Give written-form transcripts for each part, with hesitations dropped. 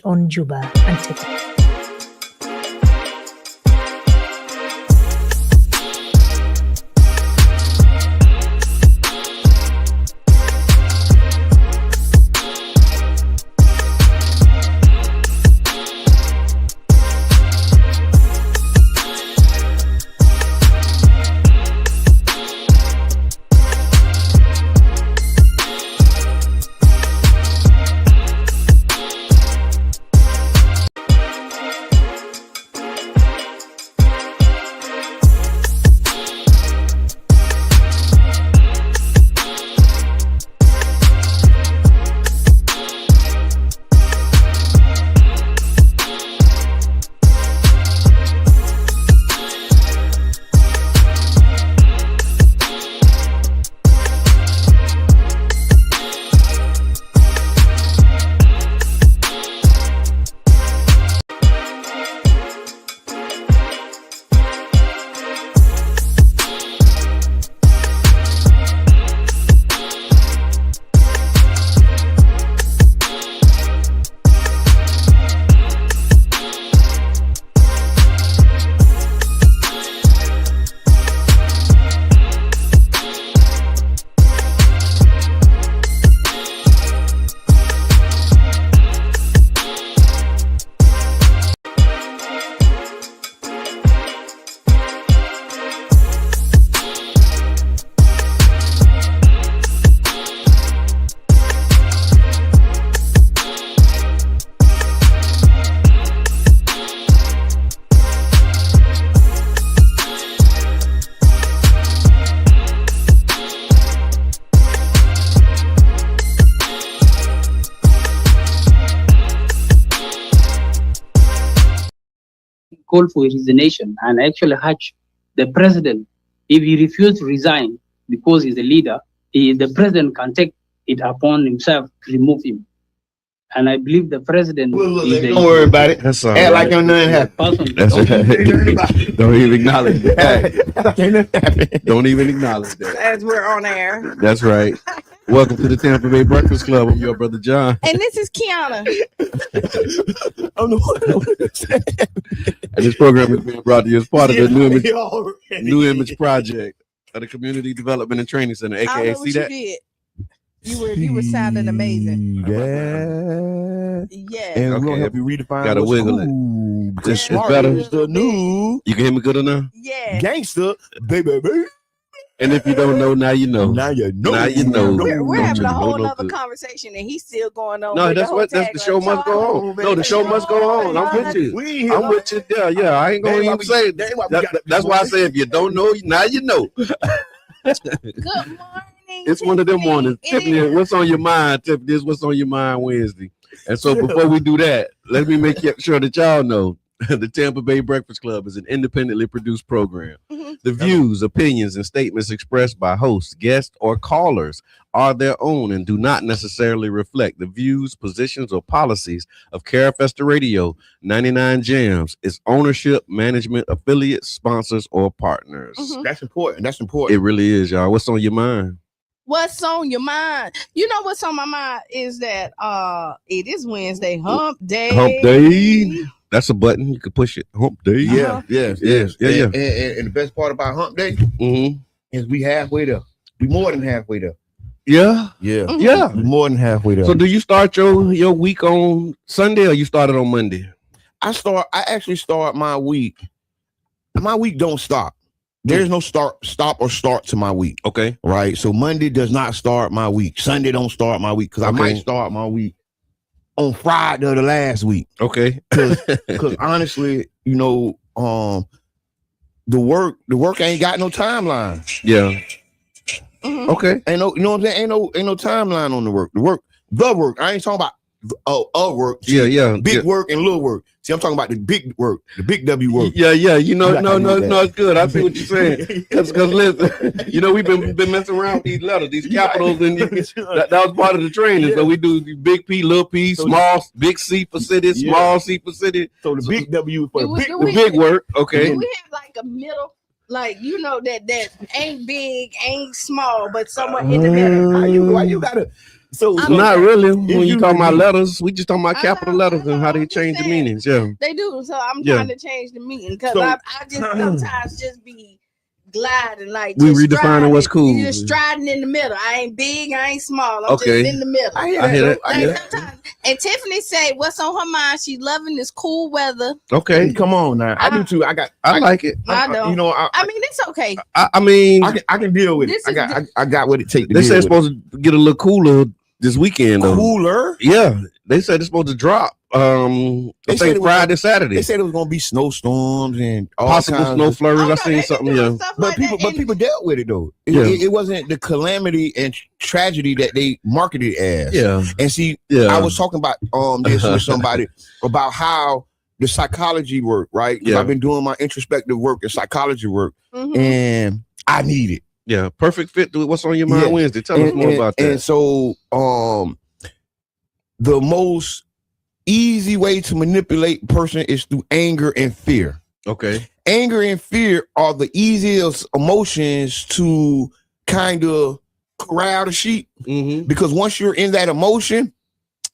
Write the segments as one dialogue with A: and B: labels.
A: on Juba and TikTok.
B: Call for resignation and actually hatch the president. If he refuses to resign because he's a leader, the president can take it upon himself to remove him. And I believe the president.
C: Don't worry about it.
D: That's all
C: Act
D: right.
C: like nothing happened.
D: That's right. Don't even acknowledge that. Don't even acknowledge that.
E: As we're on air.
D: That's right. Welcome to the Tampa Bay Breakfast Club. I'm your brother John.
E: And this is Qiana.
D: And this program is being brought to you as part of the New Image Project of the Community Development and Training Center,
E: I
D: aka
E: know what
D: see
E: you
D: that?
E: did. You were sounding amazing.
C: Yeah.
E: Yeah.
C: And we're
D: Okay.
C: gonna help you redefine.
D: Gotta
C: what's
D: wiggle it.
C: cool. Because
D: It's
C: smart
D: better.
C: is the new
D: You can hear me good enough?
E: Yeah.
C: gangster, baby.
D: And if you don't know, now you know.
C: Now you know.
D: Now you know.
E: We're
D: Don't
E: having
D: you
E: a
D: know
E: whole
D: no
E: nother
D: good.
E: conversation, and he's still going on.
D: No,
E: with
D: that's
E: the
D: what.
E: whole
D: That's the show must go on. No, the show must go on. I'm with you.
C: We ain't here.
D: I'm with you. Yeah. I ain't gonna even say it. That's why I say if you don't know, now you know.
E: Good morning.
D: It's one of them mornings.
E: It
D: Tiffany,
E: is.
D: what's on your mind? Tiffany, it's what's on your mind Wednesday. And so before we do that, let me make sure that y'all know the Tampa Bay Breakfast Club is an independently produced program.
E: Mhm.
D: The views, opinions, and statements expressed by hosts, guests, or callers are their own and do not necessarily reflect the views, positions, or policies of Carafesta Radio, 99 Jams, its ownership, management, affiliates, sponsors, or partners.
E: Mhm.
C: That's important. That's
D: It
C: important.
D: really is, y'all. What's on your mind?
E: What's on your mind? You know what's on my mind is that it is Wednesday, hump day.
D: Hump day. That's a button. You can push it. Hump day.
C: Yeah. Yes.
D: Yeah.
C: And the best part about Hump Day
D: Mm-hmm.
C: is we halfway there. We more than halfway there.
D: Yeah.
C: Yeah.
E: Mhm.
D: Yeah.
C: We more than halfway there.
D: So do you start your week on Sunday or you started on Monday?
C: I actually start my week. My week don't stop. There's no stop or start to my week.
D: Okay.
C: Right. So Monday does not start my week. Sunday don't start my week because I
D: Okay.
C: might start my week on Friday of the last week.
D: Okay.
C: Because honestly, you know, the work ain't got no timeline.
D: Yeah.
E: Mhm.
D: Okay.
C: Ain't no, you know what I'm saying? Ain't no timeline on the work. The work. I ain't talking about work. See,
D: Yeah.
C: big work and little work. See, I'm talking about the big work, the big W work.
D: Yeah. You know,
C: You got to do that.
D: it's good. I see what you're saying. Because listen, you know, we've been messing around with these letters, these capitals, and that was part of the training.
C: Yeah.
D: So we do the big P, little P,
C: So
D: small, big C for city,
C: Yeah.
D: small C for city.
C: So the big W for the
E: Do we-
C: big.
E: do
D: The big work. Okay.
E: Do we have like a middle, like you know that ain't big, ain't small, but somewhere in the middle?
C: Why you gotta? So
D: Not really. When you
C: you
D: talking about
C: read-
D: letters, we just talking about capital letters and how they change the meanings. Yeah.
E: They do. So I'm
D: Yeah.
E: trying to change the meaning because
C: So-
E: I just sometimes just be gliding like
D: We
E: just
D: redefining
E: striding.
D: what's cool.
E: You just striding in the middle. I ain't big, I ain't small. I'm
D: Okay.
E: just in the middle.
C: I hear
D: I hear
C: that.
D: that.
C: I hear
E: Like
C: that.
E: sometimes, and Tiffany say what's on her mind. She's loving this cool weather.
D: Okay.
C: Come on now. I do too.
D: I like it.
E: I don't.
C: You know,
E: I mean, it's okay.
D: I mean,
C: I can deal with it.
E: This
C: I
E: is
C: got I got what it takes to
D: they
C: deal
D: said it's
C: with it.
D: supposed to get a little cooler this weekend though.
C: Cooler.
D: Yeah, they said it's supposed to drop. I
C: They said
D: think
C: it was
D: Friday,
C: They
D: Saturday.
C: said it was gonna be snowstorms and all
D: Possible
C: kinds
D: snow
C: of-
D: flurries.
E: Oh,
D: I
E: no,
D: seen
E: they be
D: something.
E: doing
D: Yeah.
E: stuff
C: But
E: like
C: people,
E: that.
C: but people dealt with it though.
D: Yeah.
C: It wasn't the calamity and tragedy that they marketed it as.
D: Yeah.
C: And see,
D: Yeah.
C: I was talking about this with somebody about how the psychology work, right? 'Cause
D: Yeah.
C: I've been doing my introspective work and psychology work,
E: Mhm.
C: and I need it.
D: Yeah. Perfect fit to what's on your mind
C: Yeah.
D: Wednesday. Tell us more about
C: And
D: that.
C: so, the most easy way to manipulate a person is through anger and fear.
D: Okay.
C: Anger and fear are the easiest emotions to kind of corral the sheep,
D: Mm-hmm.
C: because once you're in that emotion,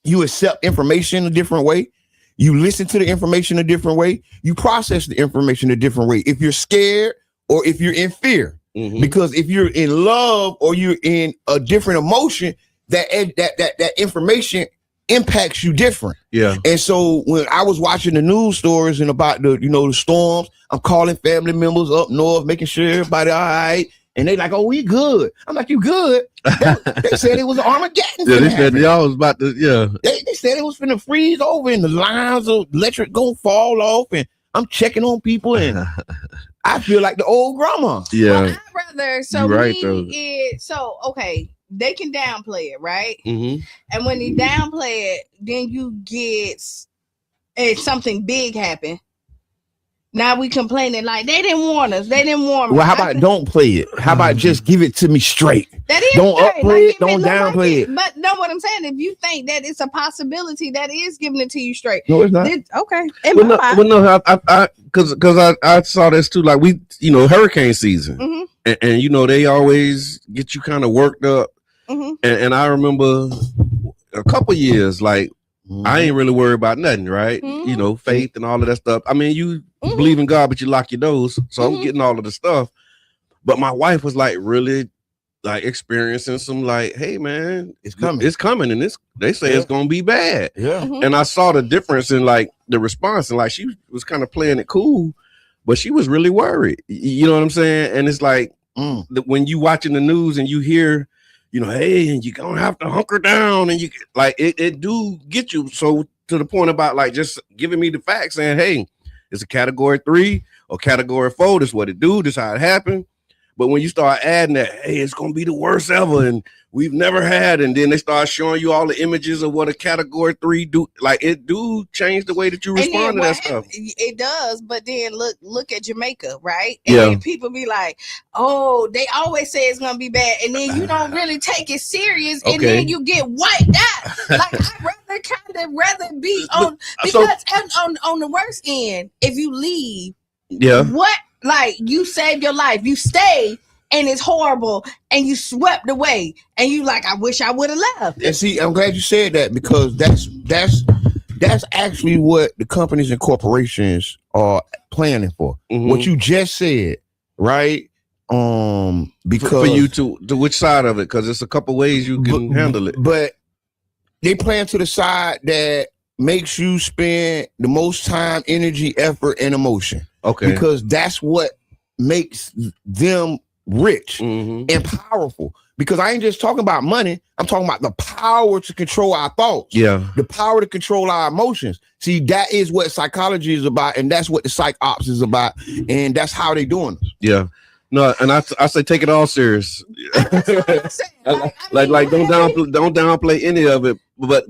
C: you accept information a different way. You listen to the information a different way. You process the information a different way. If you're scared or if you're in fear,
D: Mm-hmm.
C: because if you're in love or you're in a different emotion, that information impacts you different.
D: Yeah.
C: And so when I was watching the news stories and about the storms, I'm calling family members up north, making sure everybody all right. And they like, oh, we good. I'm like, you good? They said it was Armageddon.
D: Yeah, they
C: finna
D: said
C: happen.
D: y'all was about to. Yeah.
C: They said it was finna freeze over and the lines of electric gonna fall off. And I'm checking on people and I feel like the old grandma.
D: Yeah.
E: Well, I'd rather
D: You right, though.
E: okay, they can downplay it, right?
D: Mm-hmm.
E: And when you downplay it, then you get something big happen. Now we complaining like they didn't warn us. They didn't warn us.
C: Well, how about don't play it? How about just give it to me straight?
E: That is
C: don't
E: straight.
C: upplay it,
E: Like,
C: don't
E: look like
C: downplay it.
E: But know what I'm saying? If you think that it's a possibility, that is giving it to you straight.
C: No, it's not.
E: Okay.
D: Because I saw this too. Like hurricane season,
E: Mm-hmm,
D: and they always get you kind of worked up.
E: mm-hmm.
D: And I remember a couple years, like I ain't really worried about nothing, right?
E: Mhm.
D: Faith and all of that stuff. I mean, you
E: Mhm.
D: believe in God, but you lock your doors. So I'm
E: Mhm.
D: getting all of the stuff. But my wife was like really like experiencing some like, hey man,
C: It's coming.
D: it's coming, and they say
C: Yeah.
D: it's gonna be bad.
C: Yeah.
E: Mhm.
D: And I saw the difference in like the response, and like she was kind of playing it cool, but she was really worried. You know what I'm saying? And it's like when you watching the news and you hear, hey, and you're gonna have to hunker down, and you like it do get you so to the point about like just giving me the facts saying, hey, it's a category 3 or category 4. This is what it do, this is how it happened. But when you start adding that, hey, it's gonna be the worst ever, and we've never had, and then they start showing you all the images of what a category 3 do, like it do change the way that you
E: And then
D: respond to
E: what
D: that stuff.
E: it does, but then look at Jamaica, right?
D: Yeah.
E: And then people be like, oh, they always say it's gonna be bad, and then you don't really take it serious, and
D: Okay.
E: then you get wiped out. Like I'd rather be on
D: So-
E: because on the worst end, if you leave,
D: Yeah.
E: what like you saved your life, you stay. And it's horrible, and you swept away, and you like, I wish I would have left.
C: And see, I'm glad you said that, because that's actually what the companies and corporations are planning for.
D: Mhm.
C: What you just said, right? Because
D: For you to which side of it? Because it's a couple ways you can handle it.
C: But they plan to the side that makes you spend the most time, energy, effort, and emotion.
D: Okay.
C: Because that's what makes them rich
D: Mhm.
C: and powerful. Because I ain't just talking about money. I'm talking about the power to control our thoughts.
D: Yeah.
C: The power to control our emotions. See, that is what psychology is about, and that's what the psych ops is about, and that's how they doing it.
D: Yeah. No, and I say take it all serious.
E: That's what I'm saying.
D: Like don't downplay any of it, but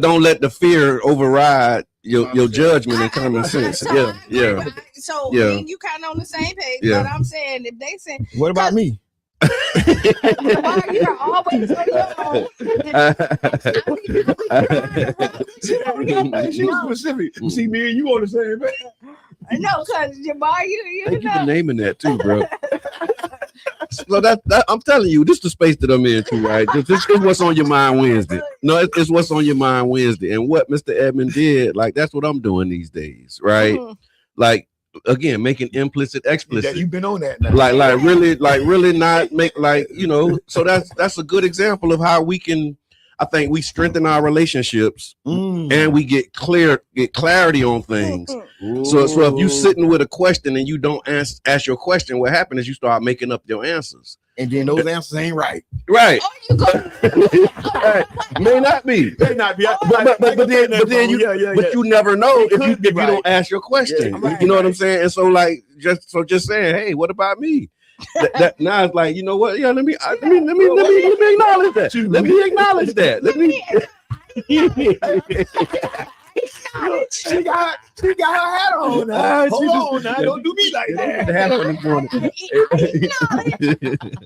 D: don't let the fear override your judgment and common sense. Yeah, yeah.
E: So
D: Yeah.
E: me and you kind of on the same page.
D: Yeah.
E: But I'm saying if they say,
C: What about me?
E: why you're always on your own.
C: She was specific. See, me and you on the same page.
E: No, because Jabbar, you
D: Thank you for
E: know.
D: naming that too, bro. So that I'm telling you, this is the space that I'm into, right? This is what's on your mind Wednesday. No, it's what's on your mind Wednesday. And what Mr. Edmond did, like that's what I'm doing these days, right? Like again, making implicit explicit.
C: You've been on that now.
D: Like really not make so that's a good example of how we can, I think we strengthen our relationships and we get clarity on things. So if you sitting with a question and you don't ask your question, what happens is you start making up your answers.
C: And then those answers ain't right.
D: Right.
E: Oh, you go.
D: Right. May not be.
C: May not be.
D: But then you never know if you don't ask your question. You know what I'm saying? And so like just saying, hey, what about me? That now it's like, you know what? Yeah, let me acknowledge that. Let me acknowledge that. Let me.
C: She got her hat on now. Hold on now. Don't do me like that.
D: The hat on this morning.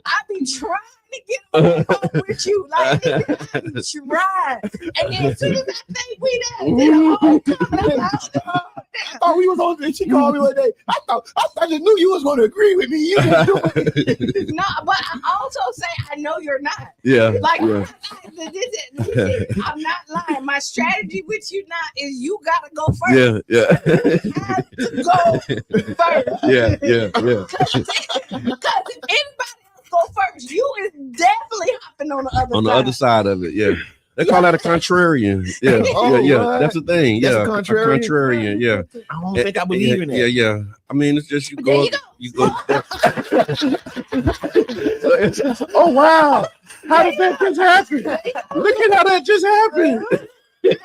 E: I be trying to get on with you. Like, I be trying. And then as soon as I think we done, then all coming out.
C: I thought we was on, and she called me one day. I just knew you was going to agree with me. You didn't do it.
E: No, but I also say I know you're not.
D: Yeah.
E: Like,
D: yeah.
E: I'm not lying. My strategy with you now is you gotta go first.
D: Yeah.
E: You have to go first.
D: Yeah.
E: Because if anybody else go first, you is definitely hopping on the other side.
D: On the other side of it, yeah. They call that a contrarian. Yeah, yeah. That's the thing.
C: That's
D: yeah,
C: a contrarian?
D: Yeah.
C: I don't think I believe in that.
D: Yeah. I mean, it's just you go. Oh wow! How did that just happen? Look at how that just happened.
E: It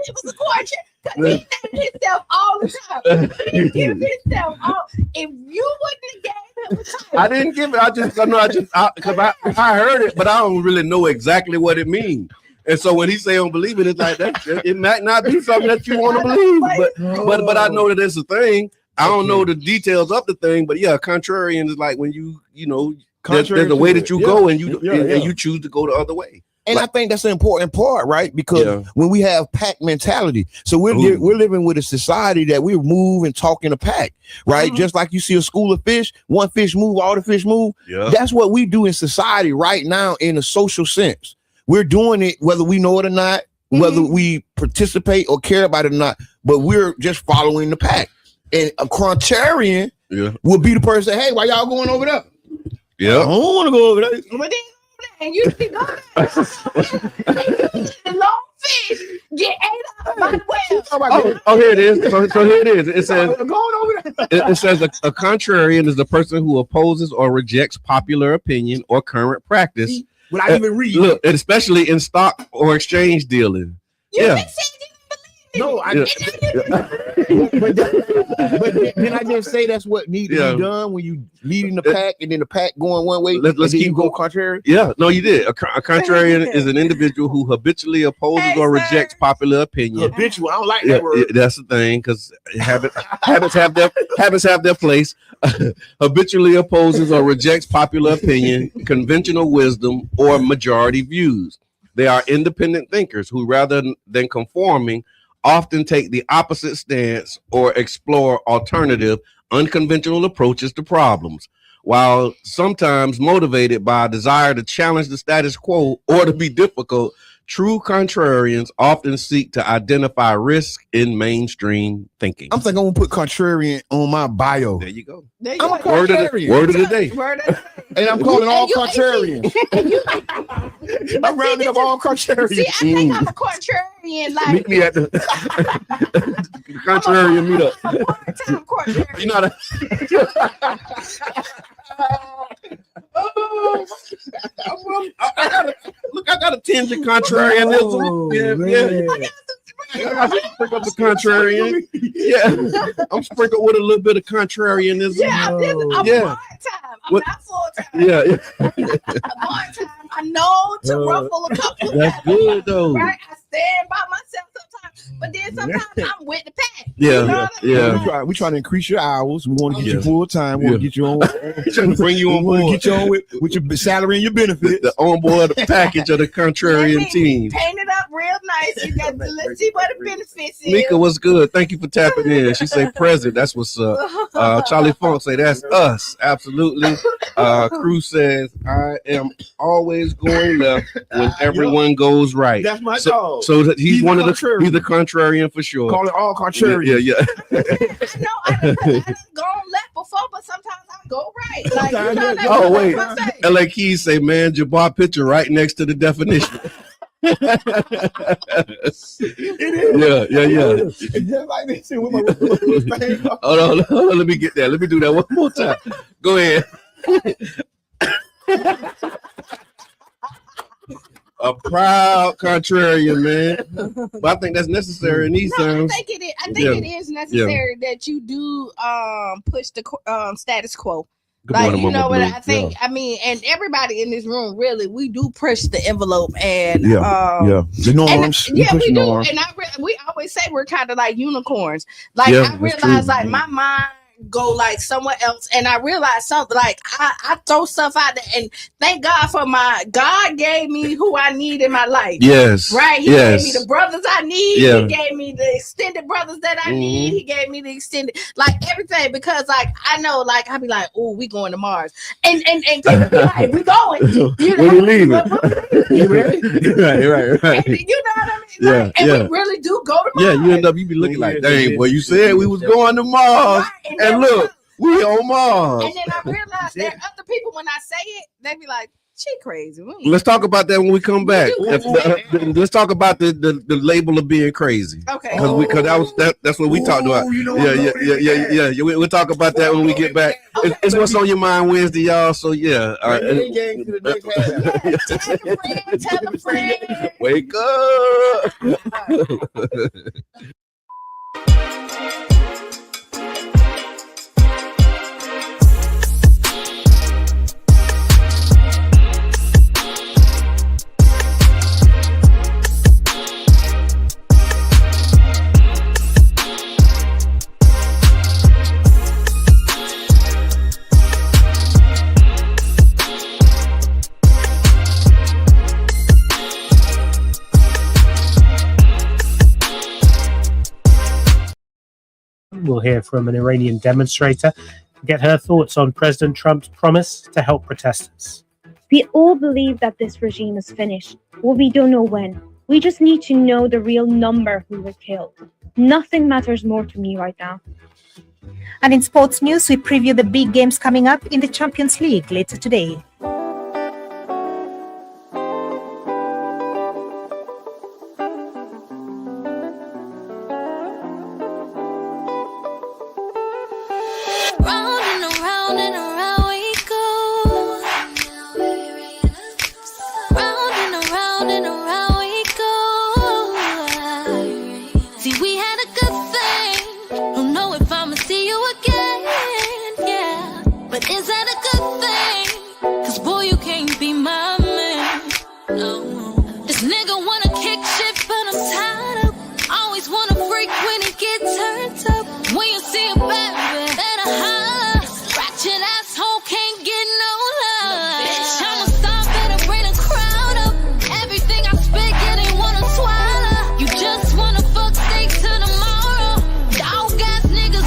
E: was a question. He said himself all the time. He give himself all. If you wouldn't have gave him a time,
D: I didn't give it. Because I heard it, but I don't really know exactly what it means. And so when he say don't believe it, it's like that. It might not be something that you want to believe, but I know that it's a thing. I don't know the details of the thing, but yeah, contrarian is like when there's a way that you go and you choose to go the other way.
C: And I think that's an important part, right? Because when we have pack mentality, so we're living with a society that we move and talk in a pack, right? Just like you see a school of fish, one fish move, all the fish move. Yeah. That's what we do in society right now in a social sense. We're doing it whether we know it or not, whether we participate or care about it or not, but we're just following the pack. And a contrarian will be the person, hey, why y'all going over there?
D: Yeah.
C: I don't want to go over there.
E: and you see the long fish get ate up by the whale.
D: Oh, here it is. So here it is. It says
C: going over there.
D: It says a contrarian is the person who opposes or rejects popular opinion or current practice.
C: Without even reading.
D: Look, and especially in stock or exchange dealing.
C: No, but then I just say that's what needs to be done when you leading the pack and then the pack going one way.
D: Let's keep
C: go contrary.
D: Yeah, no, you did. A contrarian is an individual who habitually opposes or rejects popular opinion.
C: Habitual, I don't like that word.
D: That's the thing, because habits have their place. Habitually opposes or rejects popular opinion, conventional wisdom, or majority views. They are independent thinkers who, rather than conforming, often take the opposite stance or explore alternative, unconventional approaches to problems. While sometimes motivated by a desire to challenge the status quo or to be difficult, true contrarians often seek to identify risk in mainstream thinking.
C: I'm thinking I'm gonna put contrarian on my bio.
D: There you go.
E: I'm
C: a contrarian.
D: Word of the day.
C: And I'm calling all contrarians. I'm rounding up all contrarians.
E: See, I think I'm a contrarian. Like,
D: meet me at the contrarian meetup.
E: I'm a part-time contrarian.
D: You know I got a tinge of contrarianism. I sprinkle up the contrarian. Yeah, I'm sprinkled with a little bit of contrarianism.
E: Yeah, I'm part-time. I'm not full-time.
D: Yeah.
E: I'm part-time. I know to ruffle a couple of
D: That's good though.
E: Right? I stand by myself sometimes, but then sometimes I'm with the pack.
D: Yeah,
C: We're trying to increase your hours. We want to get you full time. We want to get you on.
D: Trying to bring you on board.
C: Get you on with your salary and your benefits.
D: The on board package of the contrarian team.
E: Paint it up real real nice. You got to let's see what the benefits is.
D: Mika, what's good? Thank you for tapping in. She say present. That's what's up. Charlie Funk say that's us. Absolutely. Cruz says I am always going left when everyone goes right.
C: That's my dog.
D: So he's one of the
C: contrarian.
D: he's the contrarian for sure.
C: Call it all contrarian.
D: Yeah.
E: I know I done gone left before, but sometimes I go right. Like, you know, that's
D: Oh,
E: what
D: wait.
E: I'm saying.
D: LA Keys say, man, Jabbar picture right next to the definition.
C: It is.
D: Yeah.
C: It's just like this. With my thing.
D: Hold on, let me get that. Let me do that one more time. Go ahead. A proud contrarian, man. But I think that's necessary in these times.
E: I think it is. I think it is necessary that you do push the status quo.
D: Good
E: Like,
D: morning,
E: you know
D: Mama
E: what
D: Blue.
E: I think?
D: Yeah.
E: I mean, and everybody in this room, really, we do push the envelope, and
C: The norms.
E: and, yeah,
C: push
E: we do.
C: norms.
E: And we always say we're kind of like unicorns. Like,
D: Yeah,
E: I
D: that's
E: realize,
D: true.
E: like, my mind go like somewhere else, and I realize something. Like, I throw stuff out there, and thank God for God gave me who I need in my life.
D: Yes.
E: Right, he gave me the brothers I need.
D: Yeah.
E: He gave me the extended brothers that I need. He gave me the extended, like, everything, because like I know, like I be like, oh, we going to Mars, and they be like, we going. You know,
D: When we leaving?
C: You ready?
D: Right.
E: and, you know what I mean? Like, and we really do go to Mars.
D: Yeah, you be looking like, dang, boy, you said we was going to Mars.
E: Right,
D: And look, we on Mars.
E: and then I realized there are other people when I say it, they be like, she crazy. We ain't-
D: Let's talk about that when we come back.
E: Ooh.
D: Let's talk about the label of being crazy.
E: Okay.
D: Because that's what we talked about.
C: You know,
D: Yeah. We'll talk about that when we get back. It's what's on your mind Wednesday, y'all. So yeah. All right.
E: Yeah, tell a friend.
D: Wake up.
A: We'll hear from an Iranian demonstrator and get her thoughts on President Trump's promise to help protesters.
F: We all believe that this regime is finished, but we don't know when. We just need to know the real number who were killed. Nothing matters more to me right now.
G: And in sports news, we preview the big games coming up in the Champions League later today.
H: Niggas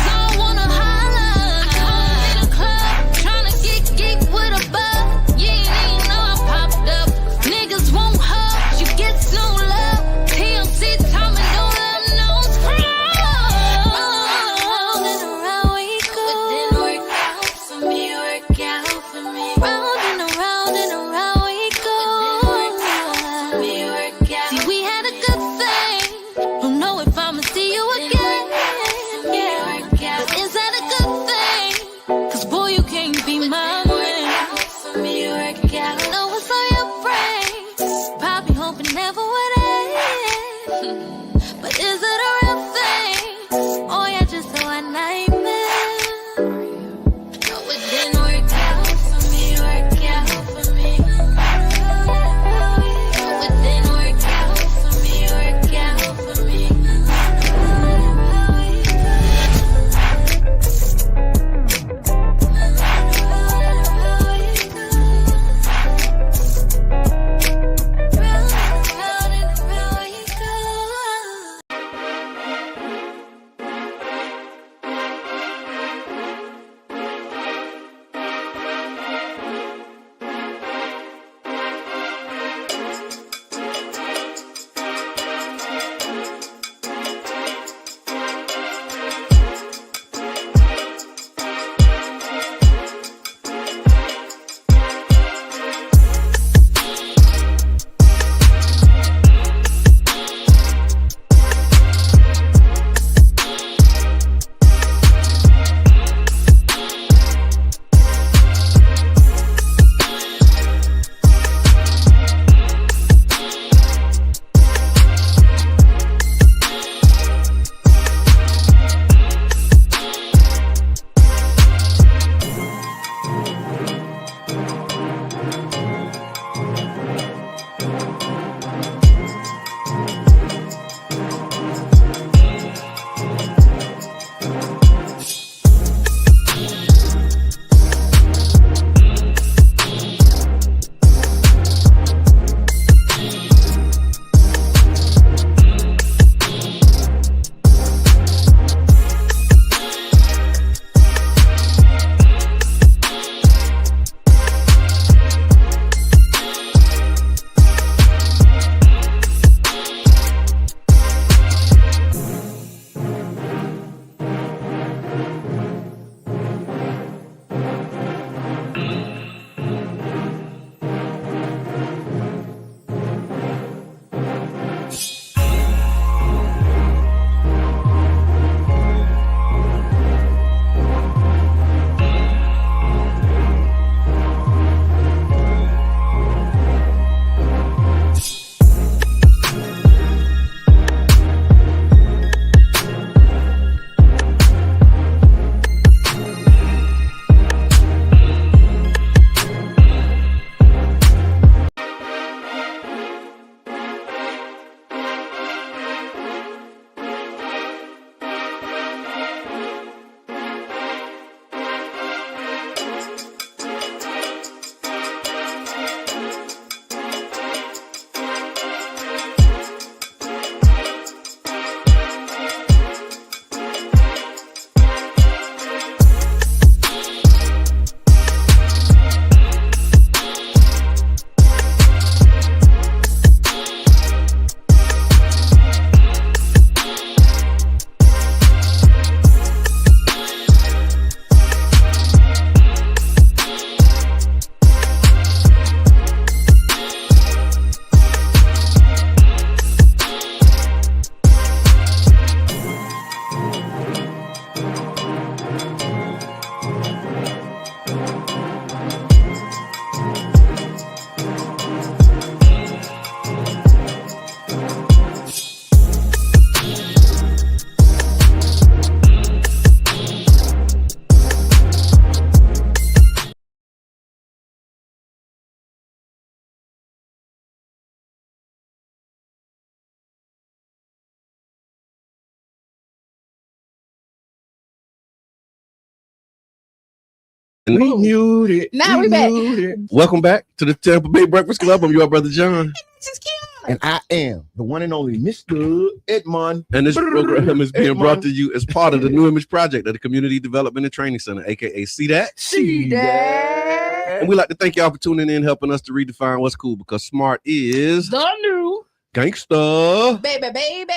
D: And
C: We muted.
E: Now we back.
C: muted.
D: welcome back to the Tampa Bay Breakfast Club. I'm your brother John.
E: This is Qiana.
C: And I am the one and only Mr. Edmond.
D: And this program is being
C: Edmond.
D: brought to you as part of the New Image Project of the Community Development and Training Center, aka See That.
E: See that.
D: And we'd like to thank y'all for tuning in, helping us to redefine what's cool, because smart is
E: The new
D: gangsta.
E: baby.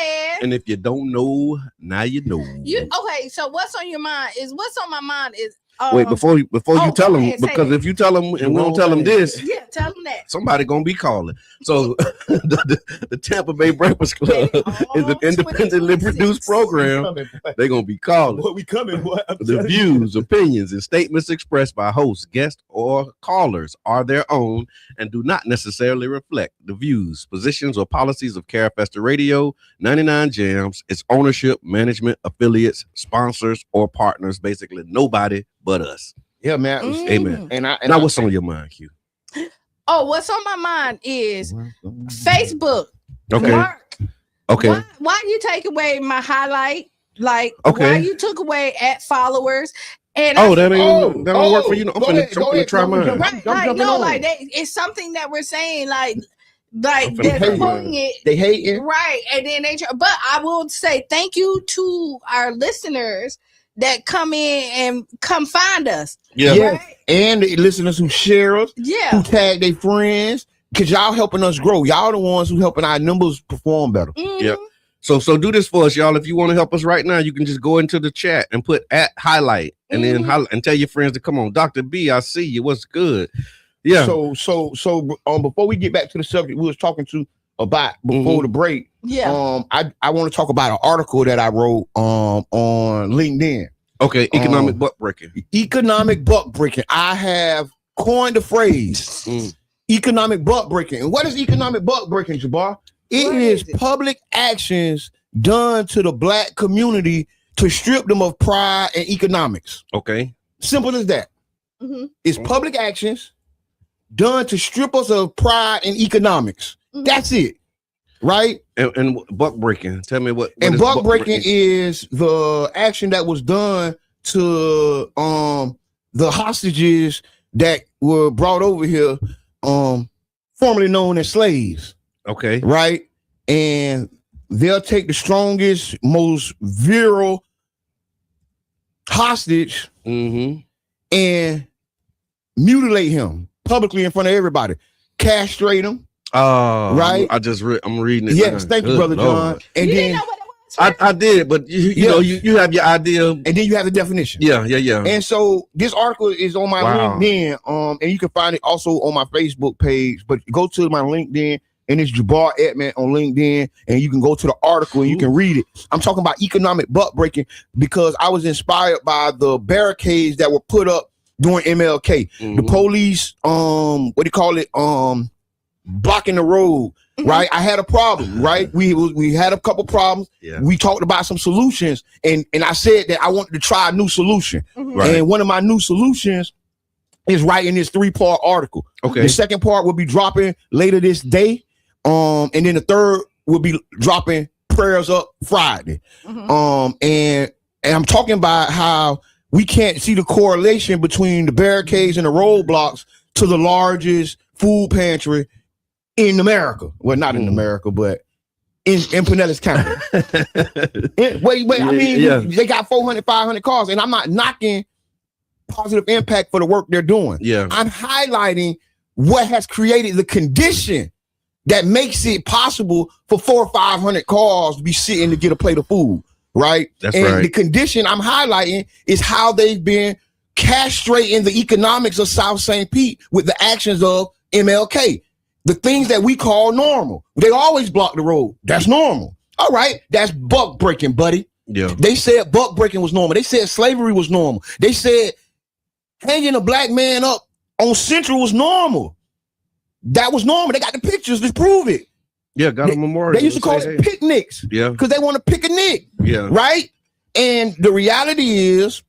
D: And if you don't know, now you know.
E: Okay, so what's on your mind what's on my mind is
D: Wait, before you
E: oh,
D: tell
E: go
D: them,
E: ahead, say
D: because
E: it.
D: if you tell them and we don't tell them this,
E: yeah, tell them that.
D: somebody gonna be calling. So the Tampa Bay Breakfast Club is an independently produced program. They're gonna be calling.
C: What we coming? What?
D: The views, opinions, and statements expressed by hosts, guests, or callers are their own and do not necessarily reflect the views, positions, or policies of Carefesta Radio, 99 Jams, its ownership, management, affiliates, sponsors, or partners. Basically, nobody but us.
C: Yeah, man.
D: Amen.
C: And
D: Now, what's on your mind, Q?
E: Oh, what's on my mind is Facebook.
D: Okay.
E: Mark,
D: Okay.
E: why you take away my highlight? Like,
D: Okay.
E: why you took away at followers? And
D: Oh, that don't work for you. I'm
C: go ahead,
D: gonna try mine.
E: right,
C: I'm
E: like
C: jumping
E: no,
C: on.
E: like it's something that we're saying, like
D: I'm
E: they're
D: finna
C: hate
E: quoting it.
C: They hating.
E: Right, and then but I will say thank you to our listeners that come in and come find us.
D: Yeah.
C: Yeah.
E: Right?
C: And the listeners who share us, who
E: Yeah.
C: tag their friends, because y'all helping us grow. Y'all the ones who helping our numbers perform better.
E: Mhm.
D: Yeah. So do this for us, y'all. If you want to help us right now, you can just go into the chat and put at highlight and then and tell your friends to come on. Dr. B, I see you. What's good? Yeah.
C: So before we get back to the subject we was talking to about before the break,
E: Yeah.
C: I want to talk about an article that I wrote on LinkedIn.
D: Okay. Economic butt breaking.
C: Economic buck breaking. I have coined the phrase economic buck breaking. And what is economic buck breaking, Jabbar? It is public actions done to the black community to strip them of pride and economics.
D: Okay.
C: Simple as that.
E: Mhm.
C: It's public actions done to strip us of pride and economics.
E: Mhm.
C: That's it. Right?
D: And buck breaking. Tell me what
C: And
D: is
C: buck breaking is the action that was done to the hostages that were brought over here, formerly known as slaves.
D: Okay.
C: Right? And they'll take the strongest, most virile hostage and mutilate him publicly in front of everybody, castrate him. Right?
D: I'm reading it.
C: Yes,
D: now.
C: thank you,
D: Good
C: Brother
D: Lord.
C: John. And
E: You
C: then
E: didn't know what it was?
D: I did, but you know, you have your idea.
C: and then you have the definition.
D: Yeah.
C: And so this article is on my LinkedIn, and you can find it also on my Facebook page. But go to my LinkedIn, and it's Jabbar Edmond on LinkedIn, and you can go to the article and you can read it. I'm talking about economic butt breaking because I was inspired by the barricades that were put up during MLK. The police, what do you call it? Blocking the road. Right, I had a problem. Right, we had a couple problems.
D: Yeah.
C: We talked about some solutions, and I said that I wanted to try a new solution.
D: Right.
C: And one of my new solutions is writing this 3-part article.
D: Okay.
C: The second part will be dropping later this day, and then the third will be dropping prayers up Friday. And I'm talking about how we can't see the correlation between the barricades and the roadblocks to the largest food pantry in America. Well, not in America, but in Pinellas County. I mean, they got 400, 500 cars, and I'm not knocking positive impact for the work they're doing.
D: Yeah.
C: I'm highlighting what has created the condition that makes it possible for 400 or 500 cars to be sitting to get a plate of food, right?
D: That's
C: and
D: right.
C: the condition I'm highlighting is how they've been castrating the economics of South St. Pete with the actions of MLK. The things that we call normal. They always block the road. That's normal. All right. That's buck breaking, buddy.
D: Yeah.
C: They said buck breaking was normal. They said slavery was normal. They said hanging a black man up on Central was normal. That was normal. They got the pictures to prove it.
D: Yeah, got a memorial.
C: They used to call it picnics.
D: Yeah.
C: Because they want to pick a nick.
D: Yeah.
C: Right? And the reality is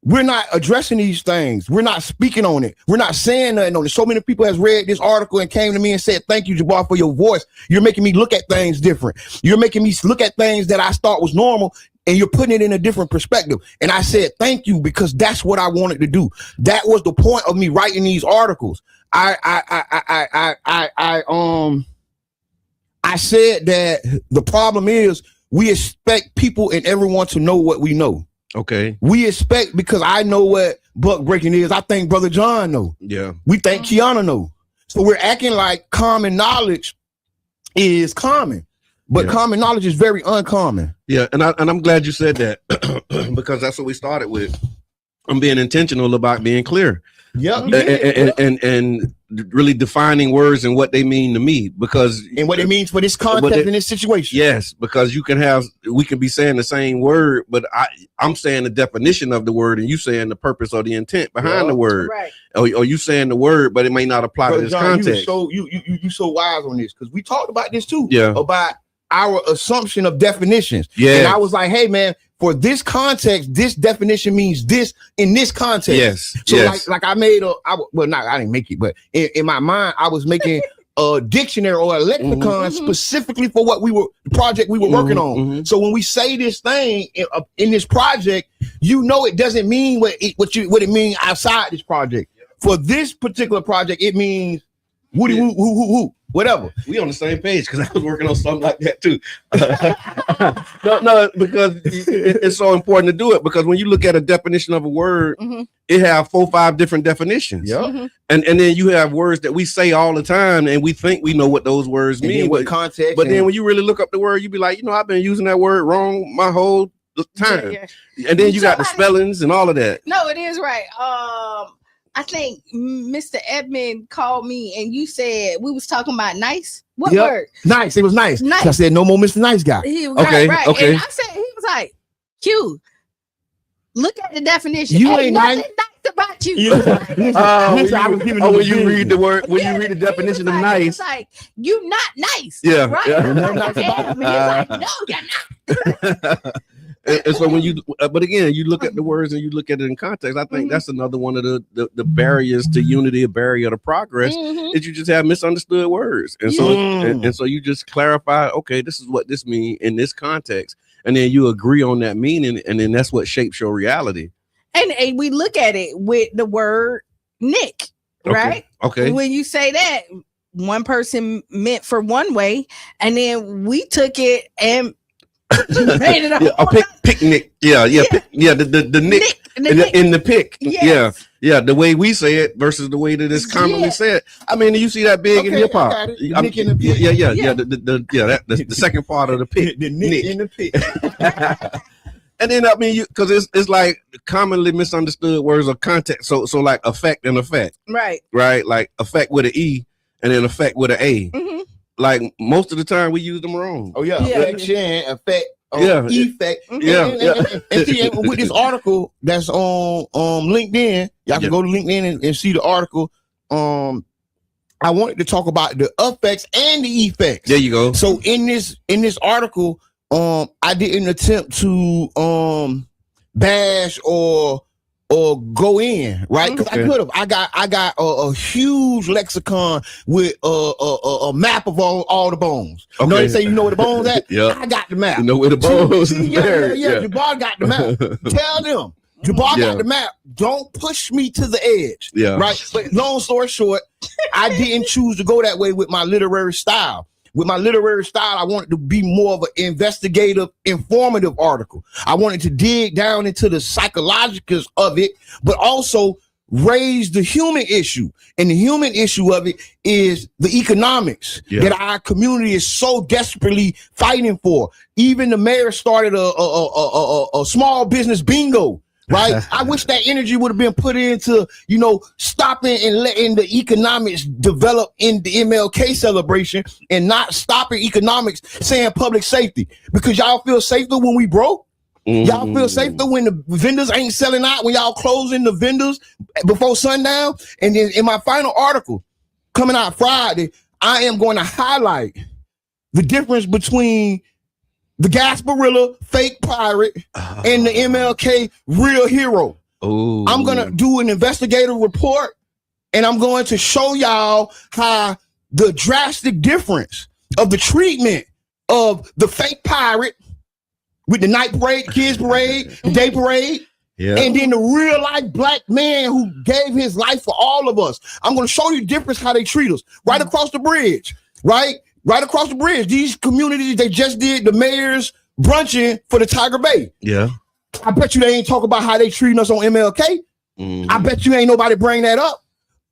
C: we're not addressing these things. We're not speaking on it. We're not saying nothing on it. So many people has read this article and came to me and said, thank you, Jabbar, for your voice. You're making me look at things different. You're making me look at things that I thought was normal. and you're putting it in a different perspective. And I said, thank you, because that's what I wanted to do. That was the point of me writing these articles. I said that the problem is we expect people and everyone to know what we know.
D: Okay.
C: We expect, because I know what buck breaking is. I think Brother John know.
D: Yeah.
C: We think Qiana know. So we're acting like common knowledge is common, but common knowledge is very uncommon.
D: Yeah, and I'm glad you said that because that's what we started with. I'm being intentional about being clear.
C: Yep.
D: And really defining words and what they mean to me, because
C: and what it means for this context in this situation.
D: Yes, because we can be saying the same word, but I'm saying the definition of the word and you saying the purpose or the intent behind the word.
E: Right.
D: Or you saying the word, but it may not apply to this
C: John,
D: context.
C: You so wise on this, because we talked about this too.
D: Yeah.
C: About our assumption of definitions.
D: Yeah.
C: And I was like, hey man, for this context, this definition means this in this context.
D: Yes.
C: So
D: yes.
C: like I made I didn't make it, but in my mind, I was making a dictionary or a lexicon specifically for the project we were working on. So when we say this thing in this project, it doesn't mean what it means outside this project. For this particular project, it means woody woo whatever.
D: We on the same page, because I was working on something like that too. No, because it's so important to do it, because when you look at a definition of a word, it have 4 or 5 different definitions.
C: Yeah.
D: And then you have words that we say all the time and we think we know what those words mean.
C: What context.
D: But then when you really look up the word, you be like, I've been using that word wrong my whole time.
E: Yeah.
D: And then you got the spellings and all of that.
E: No, it is right. I think Mr. Edmund called me and you said we was talking about nice. What word?
C: Nice. It was nice.
E: Nice.
C: I said no more Mr. Nice Guy.
D: Okay.
E: Right.
D: Okay.
E: And I said, he was like, Q, look at the definition.
C: You
E: Ain't
C: ain't
E: nothing
C: nice.
E: nice about you.
D: When you read the definition of nice.
E: It's like, you not nice.
D: Yeah.
E: Right.
D: Yeah.
E: He's like, no, you're not.
D: And so when but again, you look at the words and you look at it in context. I think that's another one of the barriers to unity, a barrier to progress, is you just have misunderstood words. And so and so you just clarify, okay, this is what this means in this context, and then you agree on that meaning, and then that's what shapes your reality.
E: And we look at it with the word Nick, right?
D: Okay.
E: When you say that, one person meant for one way, and then we took it and made it
D: a picnic. The Nick in the pick.
E: Yes.
D: Yeah. The way we say it versus the way that it's commonly said. I mean, you see that big in hip hop.
C: Nick in the pick.
D: Yeah. The second part of the pick.
C: The Nick in the pick.
D: And then I mean, because it's like commonly misunderstood words of context. So like effect and effect.
E: Right.
D: Like effect with an E and then effect with an A. Like most of the time we use them wrong.
C: Oh yeah, effect, effect. And see, with this article that's on LinkedIn, y'all can go to LinkedIn and see the article. I wanted to talk about the effects and the effects.
D: There you go.
C: So in this article, I didn't attempt to bash or go in, right? Because I could have. I got a huge lexicon with a map of all the bones. Okay. You know, they say you know where the bones at?
D: Yeah.
C: I got the map.
D: You know where the bones is there.
C: Yeah. Jabbar got the map. Tell them. Jabbar got the map. Don't push me to the edge. Yeah. Right. But long story short, I didn't choose to go that way with my literary style. With my literary style, I wanted to be more of an investigative, informative article. I wanted to dig down into the psychologicals of it, but also raise the human issue. And the human issue of it is the economics that our community is so desperately fighting for. Even the mayor started a small business bingo. Right. I wish that energy would have been put into, stopping and letting the economics develop in the MLK celebration and not stopping economics saying public safety, because y'all feel safer when we broke. Y'all feel safer when the vendors ain't selling out, when y'all closing the vendors before sundown. And then in my final article coming out Friday, I am going to highlight the difference between the Gasparilla fake pirate and the MLK real hero.
D: Ooh.
C: I'm going to do an investigative report, and I'm going to show y'all how the drastic difference of the treatment of the fake pirate with the night parade, the kids parade, the day parade.
D: Yeah.
C: And then the real life black man who gave his life for all of us. I'm going to show you the difference how they treat us. Right across the bridge, right across the bridge. These communities, they just did the mayor's brunching for the Tiger Bay.
D: Yeah.
C: I bet you they ain't talk about how they treating us on MLK. I bet you ain't nobody bring that up.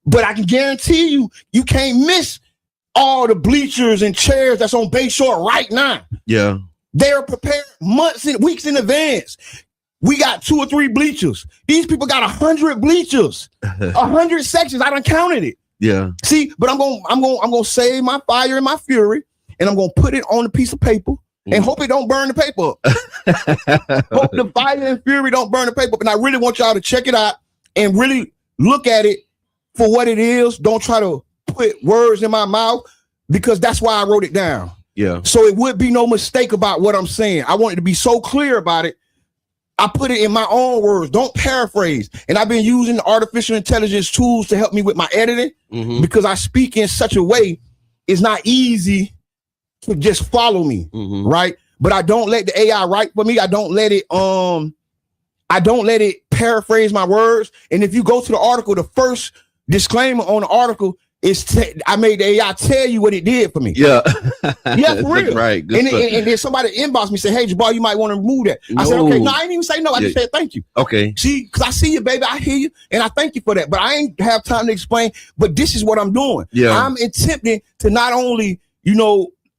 C: But I can guarantee you, you can't miss all the bleachers and chairs that's on Bayshore right now.
D: Yeah.
C: They're prepared months and weeks in advance. We got 2 or 3 bleachers. These people got 100 bleachers, 100 sections. I done counted it.
D: Yeah.
C: See, but I'm gonna save my fire and my fury, and I'm gonna put it on a piece of paper and hope it don't burn the paper up. Hope the fire and fury don't burn the paper up. And I really want y'all to check it out and really look at it for what it is. Don't try to put words in my mouth, because that's why I wrote it down.
D: Yeah.
C: So it would be no mistake about what I'm saying. I wanted to be so clear about it. I put it in my own words. Don't paraphrase. And I've been using artificial intelligence tools to help me with my editing, because I speak in such a way it's not easy to just follow me, right? But I don't let the AI write for me. I don't let it paraphrase my words. And if you go to the article, the first disclaimer on the article is I made the AI tell you what it did for me.
D: Yeah.
C: Yeah, for real.
D: Right.
C: And then somebody inboxed me, say, "Hey, Jabbar, you might want to remove that." I said, "Okay." No, I didn't even say no. I just said thank you.
D: Okay.
C: See, because I see you, baby. I hear you, and I thank you for that. But I ain't have time to explain. But this is what I'm doing.
D: Yeah.
C: I'm attempting to not only,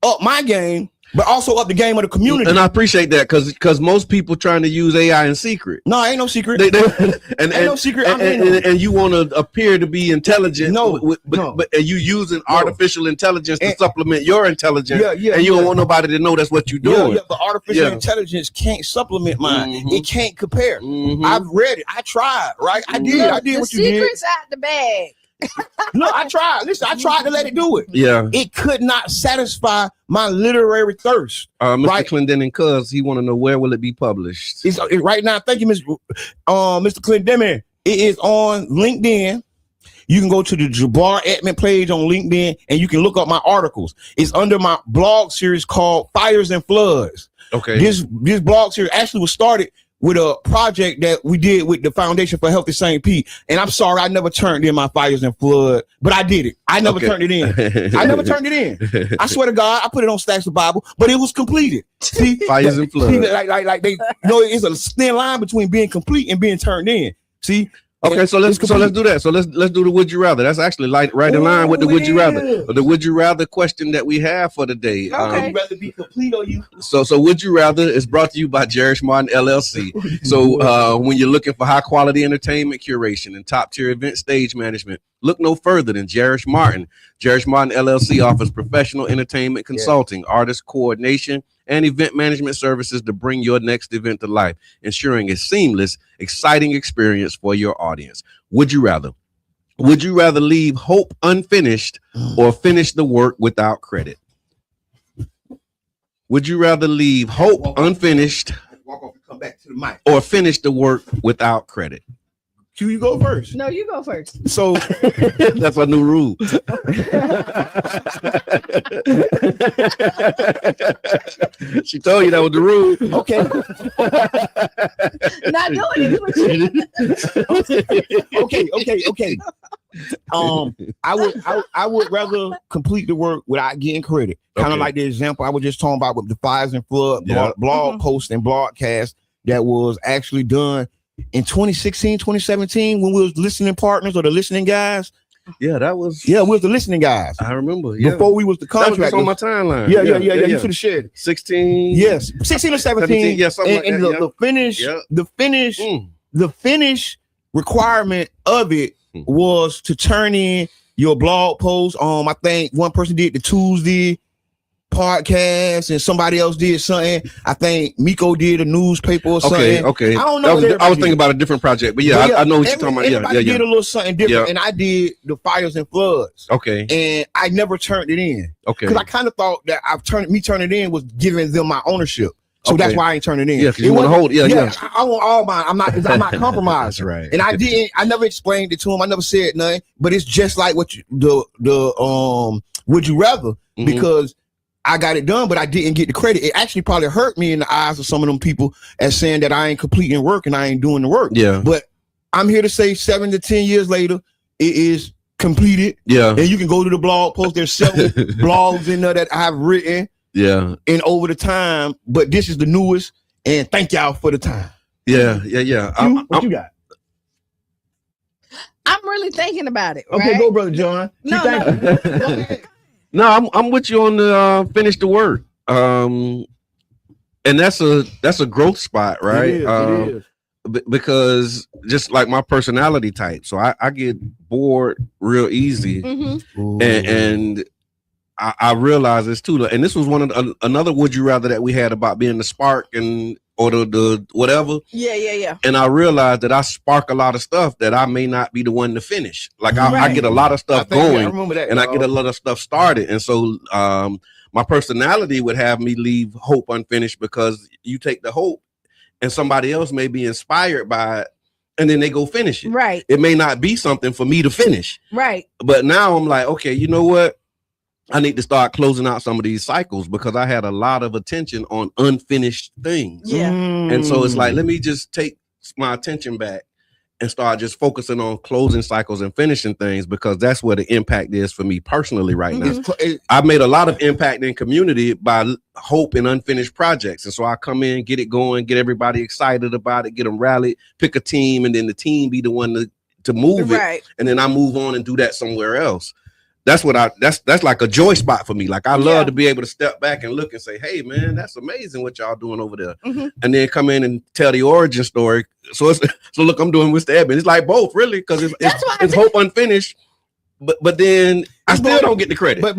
C: up my game, but also up the game of the community.
D: And I appreciate that, because most people trying to use AI in secret.
C: No, ain't no secret.
D: Ain't
C: no secret.
D: And you want to appear to be intelligent.
C: No,
D: but you using artificial intelligence to supplement your intelligence.
C: Yeah,
D: and you don't want nobody to know that's what you're doing.
C: Yeah, but artificial intelligence can't supplement mine. It can't compare. I've read it. I tried. Right. I did.
E: Look,
C: I did
E: the
C: what you did.
E: secret's out the bag.
C: No, I tried. Listen, I tried to let it do it.
D: Yeah.
C: It could not satisfy my literary thirst.
D: Mr.
C: Right.
D: Clendenin, cuz he want to know, where will it be published?
C: It's right now. Thank you, Mr. Clendenin. It is on LinkedIn. You can go to the Jabbar Edmond page on LinkedIn, and you can look up my articles. It's under my blog series called Fires and Floods.
D: Okay.
C: This blog series actually was started with a project that we did with the Foundation for Healthy St. Pete. And I'm sorry, I never turned in my Fires and Flood, but I did it. I never turned it in. I never turned it in. I swear to God, I put it on Stacks of Bible, but it was completed. See,
D: Fires and Flood.
C: See, like they, it's a thin line between being complete and being turned in. See.
D: Okay, so let's do that. So let's do the would you rather. That's actually right in line with the would you rather. The would you rather question that we have for the day.
E: Okay.
C: Would you rather be complete or you?
D: So would you rather is brought to you by Jerish Martin LLC. So when you're looking for high quality entertainment curation and top tier event stage management, look no further than Jerish Martin. Jerish Martin LLC offers professional entertainment consulting, artist coordination, and event management services to bring your next event to life, ensuring a seamless, exciting experience for your audience. Would you rather? Would you rather leave hope unfinished or finish the work without credit? Would you rather leave hope unfinished
C: Walk off and come back to the mic.
D: or finish the work without credit?
C: Q, you go first.
E: No, you go first.
C: So
D: That's a new rule. She told you that was the rule.
C: okay.
E: Not doing it with you.
C: Okay. I would rather complete the work without getting credit. Kind of like the example I was just talking about with the Fires and Flood blog post and broadcast that was actually done in 2016, 2017 when we was listening partners or the listening guys.
D: Yeah, that was.
C: Yeah, we was the listening guys.
D: I remember. Yeah.
C: Before we was the
D: That was
C: contractors.
D: just on my timeline.
C: Yeah. You should have shared it.
D: 16.
C: Yes, 16 or 17.
D: Yeah, something like
C: and
D: that.
C: the finish requirement of it was to turn in your blog post. I think one person did the Tuesday podcast and somebody else did something. I think Miko did a newspaper or something.
D: Okay.
C: I don't know.
D: I was thinking about a different project, but I know what you're talking about.
C: Everybody did a little something different,
D: Yeah.
C: and I did the Fires and Floods.
D: Okay.
C: And I never turned it in.
D: Okay.
C: Because I kind of thought that turning it in was giving them my ownership. So that's why I ain't turning it in.
D: Yeah, because you want to hold. Yeah.
C: I want all mine. I'm not compromised.
D: That's right.
C: And I never explained it to him. I never said nothing. But it's just like what would you rather?
D: Mhm.
C: Because I got it done, but I didn't get the credit. It actually probably hurt me in the eyes of some of them people as saying that I ain't completing work and I ain't doing the work.
D: Yeah.
C: But I'm here to say 7 to 10 years later, it is completed.
D: Yeah.
C: And you can go to the blog post. There's several blogs in there that I've written.
D: Yeah.
C: And over the time, but this is the newest. And thank y'all for the time.
D: Yeah.
C: What you got?
E: I'm really thinking about it.
C: Okay,
E: right?
C: go, Brother John.
D: No, I'm with you on the finish the work. And that's a growth spot, right?
C: It is.
D: Because just like my personality type, so I get bored real easy, and I realize this too. And this was one of another would you rather that we had about being the spark and or the whatever.
E: Yeah.
D: And I realized that I spark a lot of stuff that I may not be the one to finish. Like I get a lot of stuff going, and I get a lot of stuff started. And so my personality would have me leave hope unfinished, because you take the hope and somebody else may be inspired by it, and then they go finish it.
E: Right.
D: It may not be something for me to finish.
E: Right.
D: But now I'm like, okay, you know what? I need to start closing out some of these cycles, because I had a lot of attention on unfinished things.
E: Yeah.
D: And so it's like, let me just take my attention back and start just focusing on closing cycles and finishing things, because that's where the impact is for me personally right now. I've made a lot of impact in community by hope and unfinished projects. And so I come in, get it going, get everybody excited about it, get them rallied, pick a team, and then the team be the one to move it. And then I move on and do that somewhere else. That's what that's like a joy spot for me. Like I love to be able to step back and look and say, hey man, that's amazing what y'all doing over there. And then come in and tell the origin story. So look, I'm doing Mr. Eben. It's like both really, because it's hope unfinished. But then I still don't get the credit.
C: But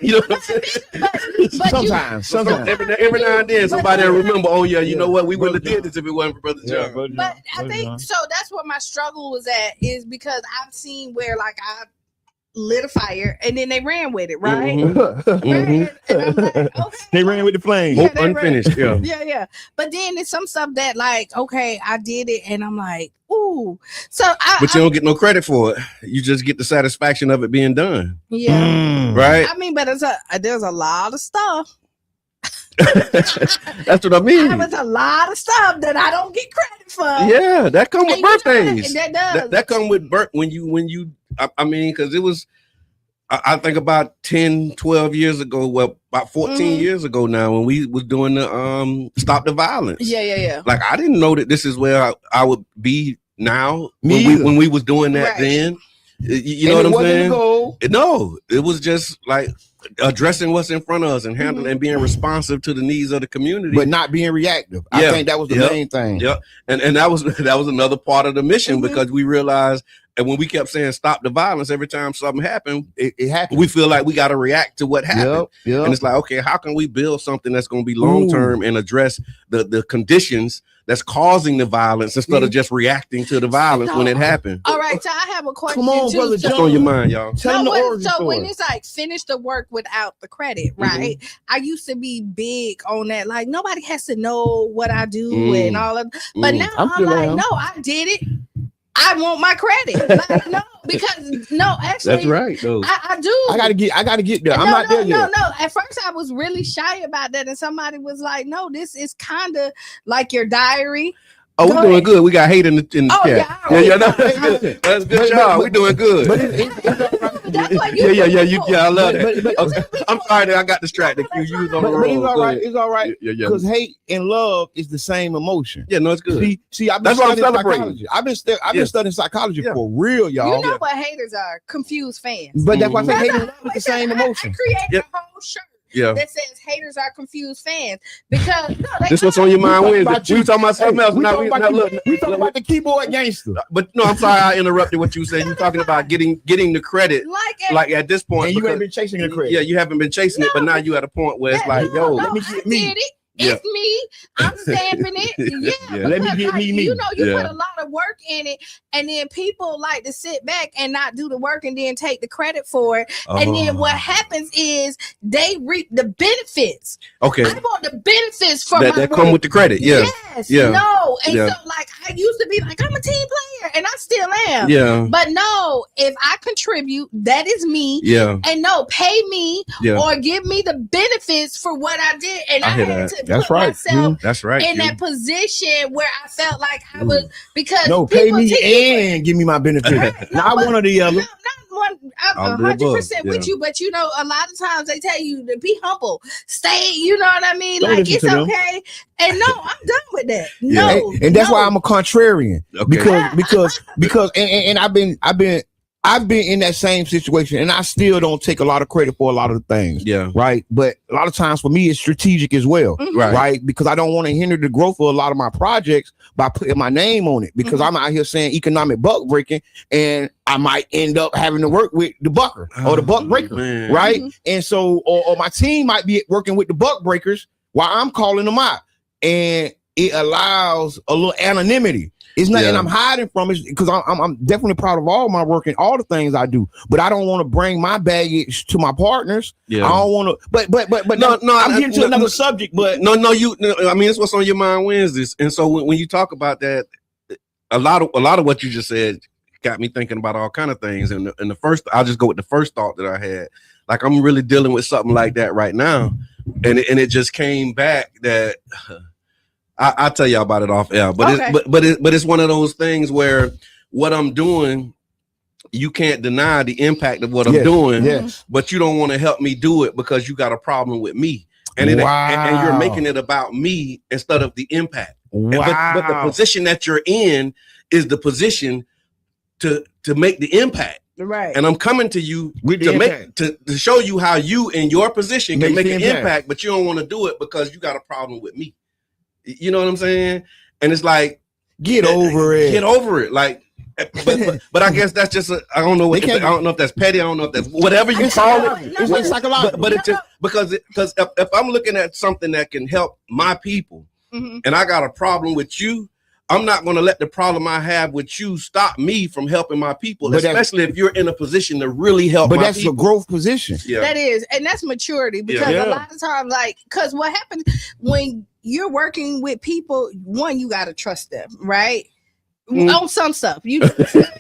D: you know what I'm saying?
C: Sometimes
D: every now and then somebody will remember, oh yeah, you know what, we wouldn't have did this if it wasn't for Brother John.
E: But I think so that's what my struggle was at, is because I've seen where like I lit a fire and then they ran with it, right? And I'm like, okay,
C: they ran with the flame.
D: Hope unfinished.
E: Yeah. But then there's some stuff that like, okay, I did it, and I'm like, ooh. So
D: but you don't get no credit for it. You just get the satisfaction of it being done.
E: Yeah.
D: Right.
E: I mean, but there's a lot of stuff.
D: That's what I mean.
E: There's a lot of stuff that I don't get credit for.
D: Yeah, that come with birthdays.
E: That does.
D: That come with birth when you. I mean, because it was. I think about 10, 12 years ago. Well, about 14 years ago now, when we was doing the Stop the Violence.
E: Yeah.
D: Like I didn't know that this is where I would be now when we was doing that then. You know what I'm saying? No, it was just like addressing what's in front of us and handling and being responsive to the needs of the community,
C: but not being reactive. I think that was the main thing.
D: Yeah, and that was another part of the mission, because we realized, and when we kept saying stop the violence, every time something happened, it happened. We feel like we got to react to what happened. And it's like, okay, how can we build something that's going to be long term and address the conditions that's causing the violence, instead of just reacting to the violence when it happened?
E: All right, so I have a question.
C: Come on, Brother John.
D: What's on your mind, y'all?
E: When it's like finish the work without the credit, right? I used to be big on that, like nobody has to know what I do and all of. But now I'm like, no, I did it. I want my credit. Like, no, because actually,
D: that's right. Though
E: I do.
C: I gotta get there. I'm not there yet.
E: No. At first, I was really shy about that, and somebody was like, "No, this is kind of like your diary."
D: Oh, we're doing good. We got hate in the chat. That's good job. We're doing good.
E: That's what
D: I love it. Okay. I'm sorry that I got distracted. You was on the road.
C: It's all right. Because hate and love is the same emotion.
D: Yeah, no, it's good.
C: See, I've been studying psychology. I've been studying psychology for real, y'all.
E: You know what haters are? Confused fans.
C: But that's why I say hate and love is the same emotion.
E: I created a whole shirt that says haters are confused fans, because
D: this what's on your mind Wednesday. We talking about something else.
C: We talking about the keyboard gangster.
D: But no, I'm sorry I interrupted what you said. You're talking about getting the credit, like at this point,
C: and you haven't been chasing the credit.
D: Yeah, you haven't been chasing it, but now you at a point where it's like, yo,
C: let me get me.
E: It's me. I'm stamping it. Yeah.
C: Let me get me.
E: You know, you put a lot of work in it, and then people like to sit back and not do the work and then take the credit for it. And then what happens is they reap the benefits.
D: Okay.
E: I want the benefits from
D: that come with the credit. Yeah.
E: Yes. Yeah. No. And so like I used to be like, I'm a team player. and I still am.
D: Yeah.
E: But no, if I contribute, that is me.
D: Yeah.
E: And no, pay me
D: Yeah.
E: or give me the benefits for what I did. And I had to
C: That's
E: put
C: right.
E: myself
D: That's right.
E: in that position where I felt like I was, because
C: No, pay
E: people
C: me
E: take it
C: and give me my benefit.
E: Right.
C: Not one or the other.
E: not one. I'm
D: All the above,
E: 100% with you, but you know, a lot of times they tell you to be humble, stay. You know what I mean?
C: Don't
E: Like
C: listen
E: it's
C: to them.
E: okay. And no, I'm done with that.
D: Yeah.
E: No,
C: And that's
E: no.
C: why I'm a contrarian.
D: Okay.
C: Because and I've been in that same situation, and I still don't take a lot of credit for a lot of the things.
D: Yeah.
C: Right. But a lot of times for me, it's strategic as well.
E: Mhm.
C: Right. Because I don't want to hinder the growth of a lot of my projects by putting my name on it, because I'm out here saying economic buck breaking, and I might end up having to work with the bucker or the buck breaker.
D: Man.
C: Right.
E: Mhm.
C: And so, or my team might be working with the buck breakers while I'm calling them out, and it allows a little anonymity. It's not, and I'm hiding from it because I'm definitely proud of all my work and all the things I do, but I don't want to bring my baggage to my partners.
D: Yeah.
C: I don't want to, but no, I'm getting to another subject, but
D: I mean, it's what's on your mind Wednesdays. And so when you talk about that, a lot of what you just said got me thinking about all kind of things. And the first, I'll just go with the first thought that I had. Like, I'm really dealing with something like that right now. And it just came back that I'll tell y'all about it off air, but
E: Okay.
D: it's one of those things where what I'm doing, you can't deny the impact of what I'm doing,
C: yes.
D: but you don't want to help me do it because you got a problem with me. And and you're making it about me instead of the impact.
C: Wow.
D: But the position that you're in is the position to make the impact.
E: Right.
D: And I'm coming to you
C: With
D: to
C: the
D: make
C: impact.
D: to show you how you in your position can
C: Make
D: make
C: the
D: an
C: impact.
D: impact, but you don't want to do it because you got a problem with me. You know what I'm saying? And it's like,
C: Get over it.
D: Get over it. Like, but I guess that's just I don't know what I don't know if that's petty. I don't know if that's whatever you call it.
C: It's like psychological.
D: But it's just because if I'm looking at something that can help my people, and I got a problem with you, I'm not going to let the problem I have with you stop me from helping my people,
C: But
D: especially if you're in a position to really help
C: But
D: my
C: that's
D: people.
C: a growth position.
D: Yeah.
E: That is, and that's maturity, because
C: Yeah.
E: a lot of times, like, because what happens when you're working with people, one, you got to trust them, right? On some stuff, you gotta trust.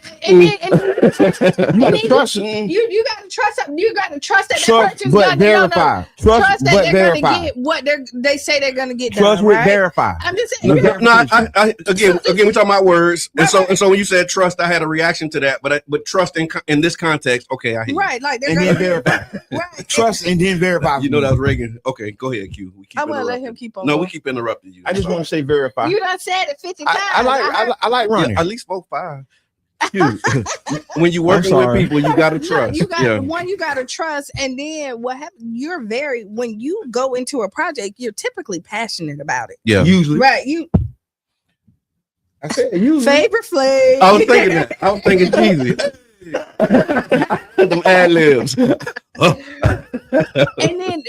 C: You
E: You got to trust them. You got to trust that
C: trust,
E: person's
C: but
E: gonna
C: verify. Trust,
E: that
C: but
E: they're
C: verify.
E: gonna get what they say they're gonna get
C: Trust
E: done.
C: with
E: Right?
C: verify.
E: I'm just saying.
D: No, I again, we're talking about words, and so when you said trust, I had a reaction to that. But trust in this context, okay, I hear you.
E: Right, like they're
C: And
E: gonna
C: then verify.
E: right.
C: Trust and then verify.
D: You know that was Reagan. Okay, go ahead, Q. We keep
E: I want to let
D: interrupting.
E: him keep on.
D: No,
E: going.
D: we keep interrupting you.
C: I just want to say verify.
E: You done said it 50 times.
C: I like running.
D: At least 4, 5. When you working with people, you gotta trust.
E: You got
D: yeah.
E: one. You got to trust, and then what happens? You're when you go into a project, you're typically passionate about it.
D: Yeah.
C: Usually.
E: Right. You
C: I said usually.
E: favorite flavor.
D: I was thinking that. I was thinking cheesy. Them ad libs.
E: And then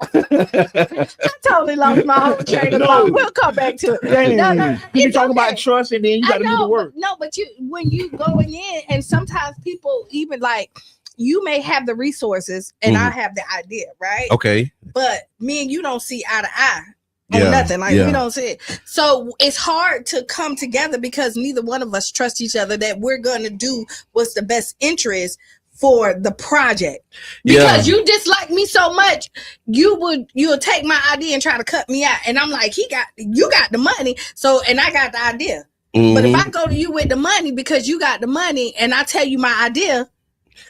E: I totally lost my whole train of thought. We'll come back to it.
C: You
E: it's
C: talk
E: okay.
C: about trust and then you got to do the work.
E: But when you going in, and sometimes people even like, you may have the resources and I have the idea, right?
D: Okay.
E: But me and you don't see eye to eye
D: Yeah,
E: on nothing. Like
D: yeah.
E: we don't see it. So it's hard to come together because neither one of us trust each other that we're gonna do what's the best interest for the project. Because you dislike me so much, you'll take my idea and try to cut me out. And I'm like, you got the money, so and I got the idea. But if I go to you with the money because you got the money and I tell you my idea,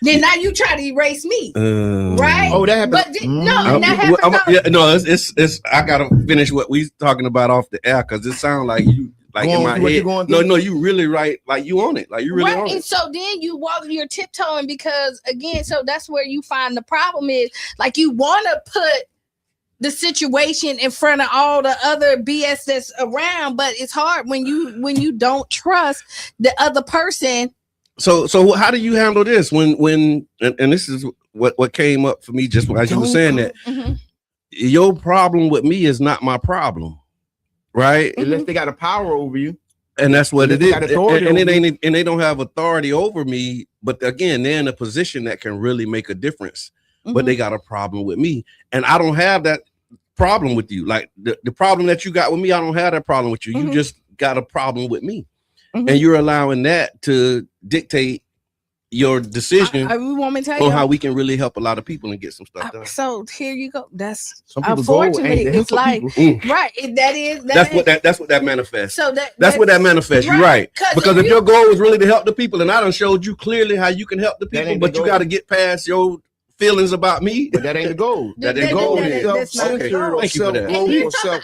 E: then now you try to erase me, right?
C: Oh, that happened.
E: But that happened.
D: It's. I gotta finish what we talking about off the air because it sounds like you like
C: Going
D: in my
C: through what
D: head.
C: you're going through?
D: No, you really right. Like you on it. Like you really on
E: Right, and
D: it.
E: so then you're tiptoeing because again, so that's where you find the problem is like you want to put the situation in front of all the other BS that's around, but it's hard when you don't trust the other person.
D: So how do you handle this when and this is what came up for me just as you were saying that your problem with me is not my problem, right?
C: Unless they got a power over you.
D: And that's what it
C: They
D: is.
C: got authority
D: And it
C: over
D: ain't and they don't have authority over me, but again, they're in a position that can really make a difference. But they got a problem with me. And I don't have that problem with you. Like the problem that you got with me, I don't have that problem with you. You just got a problem with me, and you're allowing that to dictate your decision
E: we want me to tell
D: on
E: you
D: how we can really help a lot of people and get some stuff done.
E: So here you go. That's
C: Some people
E: unfortunately
C: go,
E: it's like right. That's
D: what that manifests.
E: So
D: that's what that manifests. You're right. Because if your goal is really to help the people, and I done showed you clearly how you can help the people, but you got to get past your feelings about me.
C: But that ain't the goal.
D: That ain't the goal.
E: That's not
D: Okay.
E: the goal.
D: Thank you for that.
E: And I will tell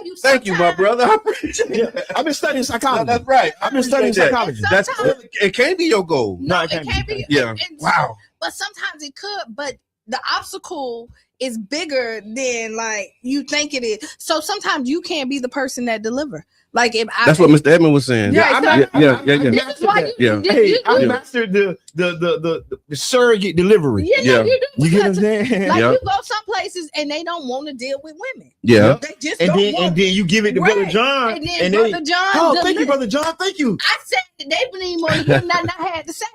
E: you.
D: Thank you, my brother. I appreciate it.
C: I've been studying psychology.
D: That's right.
C: I've been studying psychology.
D: That's it. Can't be your goal.
E: No, it can't be.
D: Yeah.
E: Wow. But sometimes it could. But the obstacle is bigger than like you think it is. So sometimes you can't be the person that deliver. Like if
D: that's what Mr. Edmund was saying.
C: Yeah.
E: This is why
C: I mastered the surrogate delivery.
E: Yeah.
C: You get what I'm saying?
E: Like you go some places and they don't want to deal with women.
D: Yeah.
E: They just
C: and then you give it to Brother John.
E: And then Brother John.
C: Thank you, Brother John. Thank you.
E: I said they didn't even want to hear nothing I had to say.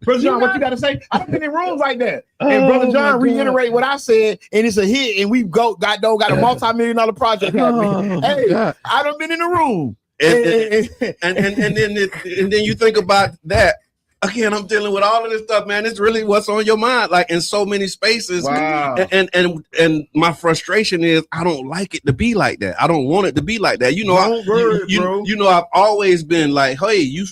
C: Brother John, what you got to say? I've been in rooms like that. And Brother John reiterate what I said, and it's a hit, and we've got a multi-million-dollar project happening. I done been in the room.
D: And then you think about that. Again, I'm dealing with all of this stuff, man. It's really what's on your mind, like in so many spaces.
C: Wow.
D: And my frustration is I don't like it to be like that. I don't want it to be like that. You know, you know, I've always been like, hey, you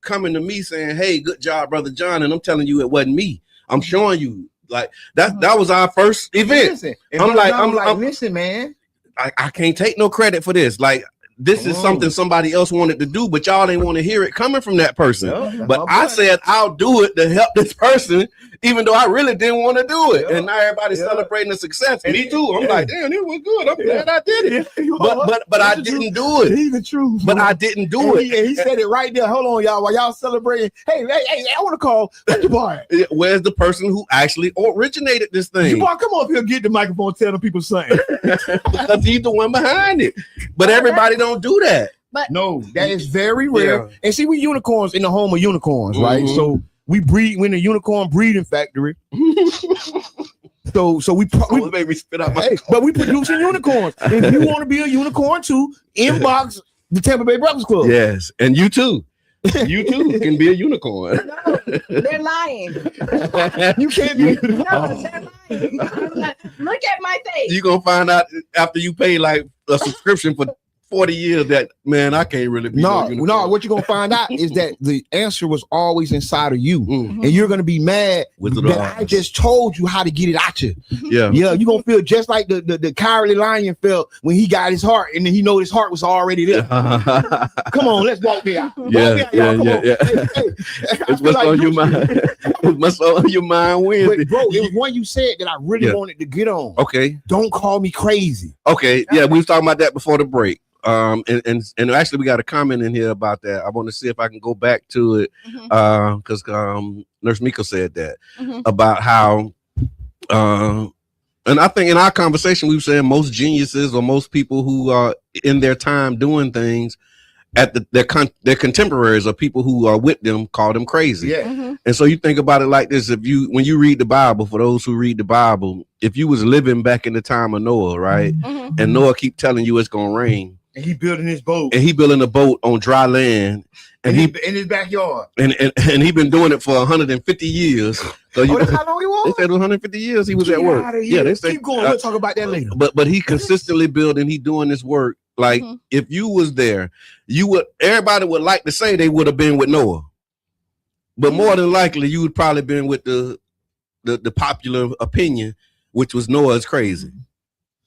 D: coming to me saying, hey, good job, Brother John, and I'm telling you it wasn't me. I'm showing you like that was our first event.
C: Listen,
D: I'm like,
C: listen, man.
D: I can't take no credit for this. Like, this is something somebody else wanted to do, but y'all didn't want to hear it coming from that person. But I said, I'll do it to help this person, even though I really didn't want to do it. And now everybody's celebrating the success. And me too. I'm like, damn, it was good. I'm glad I did it. But I didn't do it.
C: He's the truth.
D: But I didn't do it.
C: He said it right there. Hold on, y'all. While y'all celebrating, hey, I want to call Jabbar.
D: Where's the person who actually originated this thing?
C: Jabbar, come on up here, get the microphone, tell the people something.
D: Because he's the one behind it. But everybody don't do that.
E: But
C: no, that is very rare. And see, we unicorns in the home of unicorns, right? So we breed. We're in a unicorn breeding factory. So we
D: made me spit out my.
C: Hey, but we producing unicorns. If you want to be a unicorn too, inbox the Tampa Bay Breakfast Club.
D: Yes, and you too. You too can be a unicorn.
E: No, they're lying.
C: You can't be.
E: No, they're lying. Look at my face.
D: You're gonna find out after you pay like a subscription for 40 years that, man, I can't really be.
C: No, what you're gonna find out is that the answer was always inside of you, and you're gonna be mad that I just told you how to get it out you.
D: Yeah,
C: you're gonna feel just like the cowardly lion felt when he got his heart, and then he know his heart was already there. Come on, let's walk there.
D: Yeah. It's what's on your mind. It's what's on your mind.
C: But bro, it was one you said that I really wanted to get on.
D: Okay,
C: don't call me crazy.
D: Okay, yeah, we was talking about that before the break. And actually we got a comment in here about that. I want to see if I can go back to it because Nurse Miko said that about how and I think in our conversation we were saying most geniuses or most people who are in their time doing things at their contemporaries or people who are with them call them crazy. And so you think about it like this: when you read the Bible, for those who read the Bible, if you was living back in the time of Noah, right, and Noah keep telling you it's gonna rain,
C: and he building his boat,
D: and he building a boat on dry land, and he
C: in his backyard,
D: and he been doing it for 150 years. So
C: that's how long he was?
D: They said 150 years he was at work.
C: Yeah, they say keep going. We'll talk about that later.
D: But he consistently building, he doing this work. Like if you was there, everybody would like to say they would have been with Noah, but more than likely you would probably been with the popular opinion, which was Noah's crazy,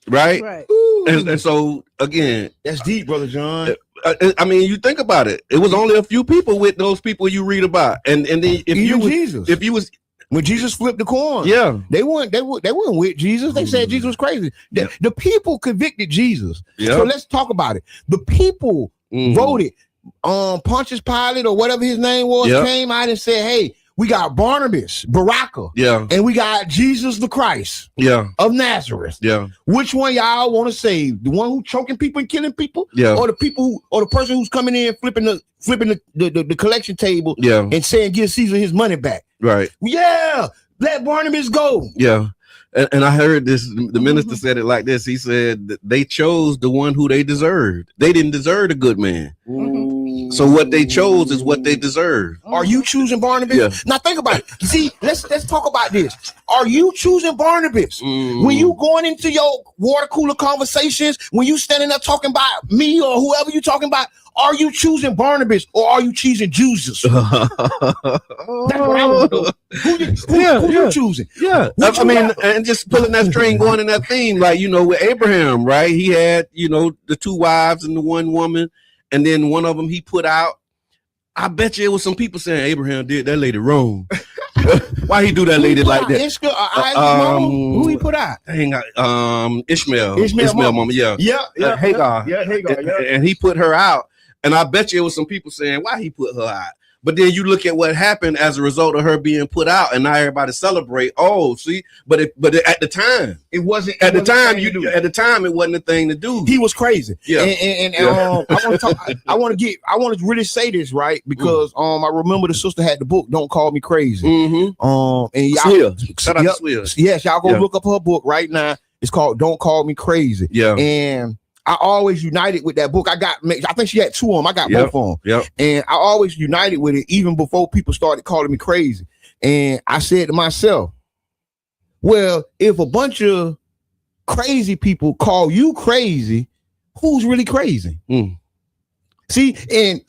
D: right? And so again,
C: that's deep, Brother John.
D: I mean, you think about it. It was only a few people with those people you read about, and then if you was. When Jesus flipped the coin, they weren't with Jesus. They said Jesus was crazy. The people convicted Jesus. So let's talk about it. The people voted. Pontius Pilate or whatever his name was came out and said, "Hey, we got Barnabas, Baraka, and we got Jesus the Christ, of Nazareth. Which one y'all want to save? The one who choking people and killing people, or the person who's coming in flipping the collection table, and saying give Caesar his money back." Right.
C: Yeah. Let Barnabas go.
D: Yeah. And I heard this, the minister said it like this. He said that they chose the one who they deserved. They didn't deserve a good man. So what they chose is what they deserve.
C: Are you choosing Barnabas?
D: Yeah.
C: Now think about it. See, let's talk about this. Are you choosing Barnabas? When you going into your water cooler conversations, when you standing there talking about me or whoever you talking about, are you choosing Barnabas or are you choosing Jesus? That's what I want to know. Who you choosing?
D: Yeah.
C: What
D: I
C: you
D: mean,
C: got?
D: and just pulling that string, going in that theme, like, you know, with Abraham, right? He had, you know, the 2 wives and the 1 woman, and then one of them he put out. I bet you it was some people saying Abraham did that lady wrong. Why he do that lady like that?
C: Ishmael, who he put out?
D: Dang, Ishmael mama, yeah. Hagar.
C: Yeah, Hagar.
D: And he put her out. And I bet you it was some people saying why he put her out. But then you look at what happened as a result of her being put out, and now everybody celebrate. Oh, see, but at the time, it wasn't. At the time, it wasn't a thing to do.
C: He was crazy.
D: Yeah,
C: I want to really say this right because I remember the sister had the book "Don't Call Me Crazy." And y'all,
D: shout out to Swill.
C: Yes, y'all go look up her book right now. It's called "Don't Call Me Crazy."
D: Yeah,
C: and I always united with that book. I think she had 2 of them. I got both of them.
D: Yep.
C: And I always united with it even before people started calling me crazy. And I said to myself, well, if a bunch of crazy people call you crazy, who's really crazy? See,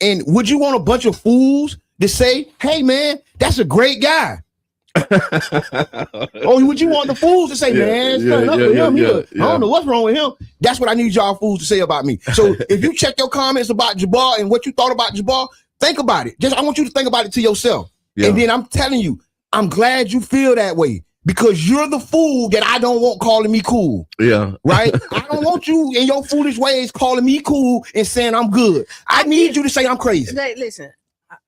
C: and would you want a bunch of fools to say, hey man, that's a great guy? Or would you want the fools to say, man, it's nothing up with him here. I don't know what's wrong with him. That's what I need y'all fools to say about me. So if you check your comments about Jabbar and what you thought about Jabbar, think about it. I want you to think about it to yourself. And then I'm telling you, I'm glad you feel that way because you're the fool that I don't want calling me cool.
D: Yeah.
C: Right? I don't want you in your foolish ways calling me cool and saying I'm good. I need you to say I'm crazy.
E: Listen,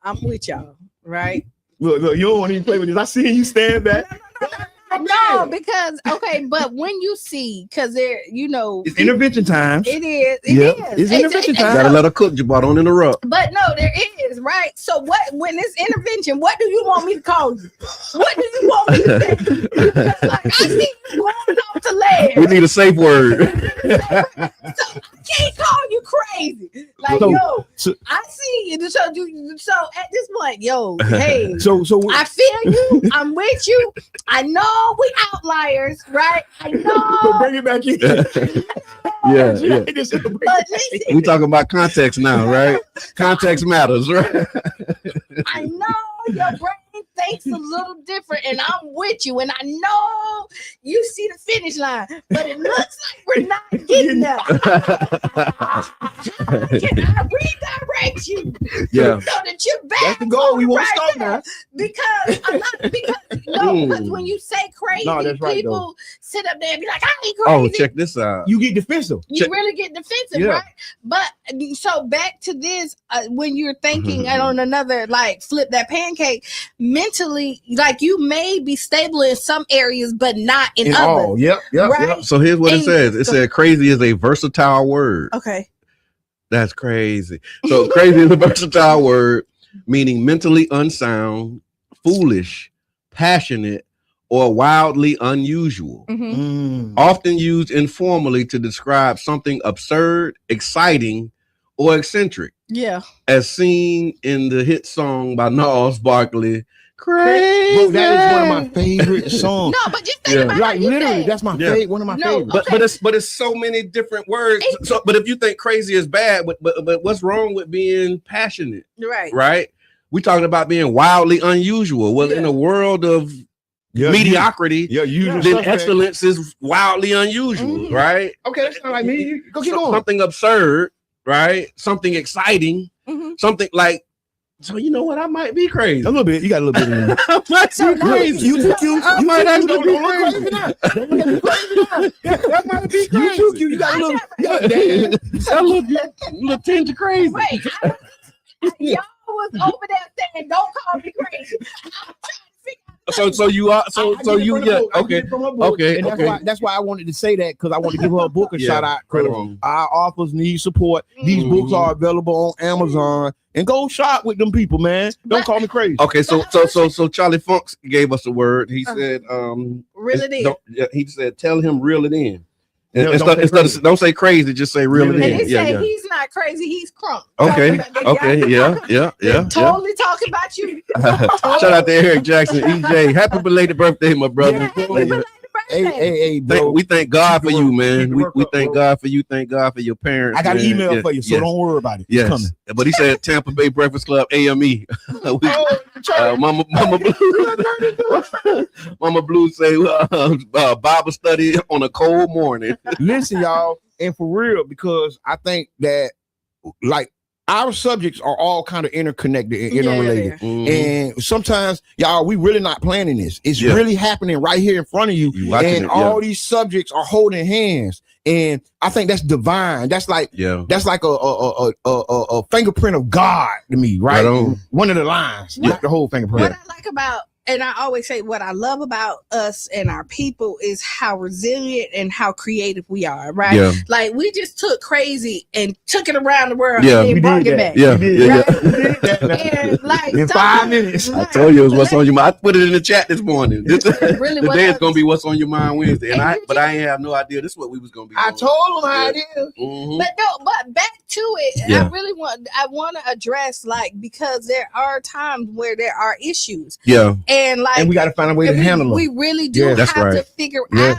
E: I'm with y'all, right?
C: Look, you don't want to even play with this. I see you stand back.
E: No, because but when you see, because there, you know,
C: it's intervention time.
E: It is.
C: It's intervention time.
D: Gotta let her cook, Jabbar. Don't interrupt.
E: But no, there is, right? So when it's intervention, what do you want me to call you? What do you want me to say? Because, like, I see you going off to land.
D: We need a safe word.
E: So I can't call you crazy. Like, I see you. So at this point, hey. So I feel you. I'm with you. I know we outliers, right? I know.
C: Bring it back in.
D: Yeah.
E: But listen,
D: we talking about context now, right? Context matters, right?
E: I know your brain thinks a little different, and I'm with you, and I know you see the finish line, but it looks like we're not getting there. Can I redirect you?
D: Yeah.
E: So that you're back.
C: That's the goal. We won't stop now.
E: Because when you say crazy, people sit up there and be like, I ain't crazy.
D: Oh, check this out.
C: You get defensive.
E: You really get defensive, right? But so back to this, when you're thinking on another, like flip that pancake, mentally, like you may be stable in some areas, but not in others. Right?
D: So here's what it says. It said crazy is a versatile word.
E: Okay.
D: That's crazy. So crazy is a versatile word, meaning mentally unsound, foolish, passionate, or wildly unusual. Often used informally to describe something absurd, exciting, or eccentric.
E: Yeah.
D: As seen in the hit song by Gnarls Barkley, Crazy.
C: Bro, that is one of my favorite songs.
E: No, but just think about
C: like
E: it.
C: literally, that's my favorite, one of my favorites.
D: But it's so many different words. So, but if you think crazy is bad, but what's wrong with being passionate? Right. We talking about being wildly unusual. Well, in a world of mediocrity, then excellence is wildly unusual, right?
C: Okay, that's not like me. Go keep going.
D: Something absurd, right? Something exciting, something like. So you know what? I might be crazy.
C: A little bit. You got a little bit in there.
D: I might be crazy.
C: You might actually be crazy.
D: That might be crazy.
C: You got a
D: little tinge of crazy.
E: Wait, y'all was over there saying, "Don't call me crazy." I'm trying to figure out
D: So you are. So you yeah. Okay. Okay.
C: And that's why I wanted to say that, because I want to give her a book a shout out. Our authors need support. These books are available on Amazon. And go shop with them people, man. Don't call me crazy.
D: Okay, so Charlie Funks gave us a word. He said,
E: reel it in.
D: He said, tell him reel it in.
C: No,
D: Don't say crazy, just say reel it in.
E: And he said he's not crazy, he's crunk.
D: Okay, okay, yeah.
E: Totally talking about you.
D: Shout out to Eric Jackson, EJ. Happy belated birthday, my brother.
C: Hey, bro.
D: We thank God for you, man. We thank God for you. Thank God for your parents.
C: I got an email for you, so don't worry about it. It's coming.
D: But he said Tampa Bay Breakfast Club AME. Mama Blue say Bible study on a cold morning.
C: Listen, y'all, and for real, because I think that like our subjects are all kind of interconnected and interrelated. And sometimes, y'all, we really not planning this. It's really happening right here in front of you. And all these subjects are holding hands. And I think that's divine. That's like a fingerprint of God to me, right? One of the lines, not the whole fingerprint.
E: What I like about, and I always say what I love about us and our people is how resilient and how creative we are, right?
D: Yeah.
E: Like we just took crazy and took it around the world
D: and
E: then brought it back. And like
C: in 5 minutes.
D: I told you it was what's on your mind. I put it in the chat this morning.
E: Really
D: today it's gonna be what's on your mind Wednesday. But I ain't have no idea this is what we was gonna be doing.
C: I told him how it is.
E: But back to it, I want to address, like, because there are times where there are issues.
D: Yeah.
E: And
C: we got to find a way to handle them.
E: We really do have to figure out,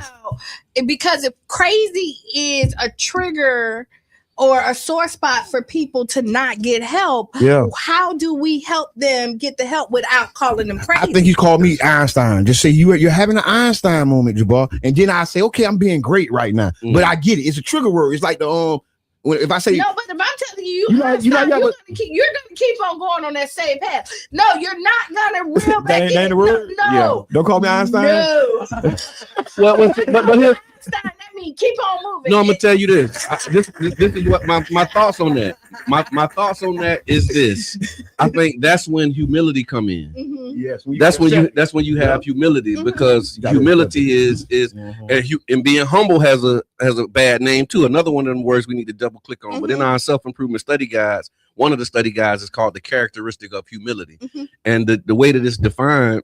E: because if crazy is a trigger or a sore spot for people to not get help, how do we help them get the help without calling them crazy?
C: I think you called me Einstein. Just say you're having an Einstein moment, Jabbar, and then I say, okay, I'm being great right now. But I get it. It's a trigger word. It's like the if I say
E: no, but if I'm telling you, you're gonna keep on going on that same path. No, you're not gonna reel back in. No,
C: don't call me Einstein.
E: No.
D: But here,
E: that means keep on moving.
D: No, I'm gonna tell you this. This is what my thoughts on that. My thoughts on that is this. I think that's when humility come in.
C: Yes,
D: that's when you have humility, because humility is and being humble has a bad name too. Another one of them words we need to double click on. But in our self-improvement study guides, one of the study guides is called the characteristic of humility, and the way that it's defined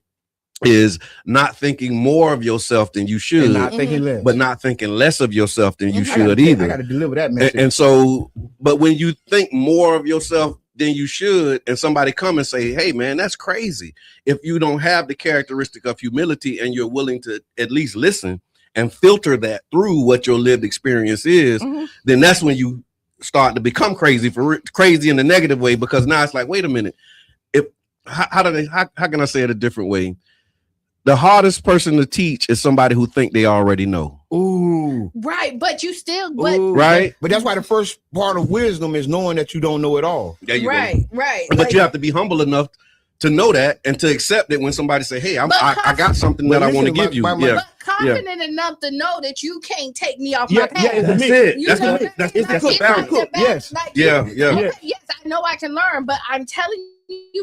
D: is not thinking more of yourself than you should,
C: and not thinking less,
D: but not thinking less of yourself than you should either.
C: I got to deliver that message.
D: And so, but when you think more of yourself than you should, and somebody come and say, hey man, that's crazy. If you don't have the characteristic of humility and you're willing to at least listen and filter that through what your lived experience is, then that's when you start to become crazy in the negative way, because now it's like, wait a minute, how can I say it a different way? The hardest person to teach is somebody who think they already know.
C: Ooh.
E: Right, but you still
D: right.
C: But that's why the first part of wisdom is knowing that you don't know it all.
E: Right.
D: But like, you have to be humble enough to know that and to accept it when somebody say, hey, I got something that I want to give you.
E: But confident enough to know that you can't take me off my path.
D: Yeah, that's it. That's a balance.
C: Yes.
E: Yes, I know I can learn, but I'm telling you,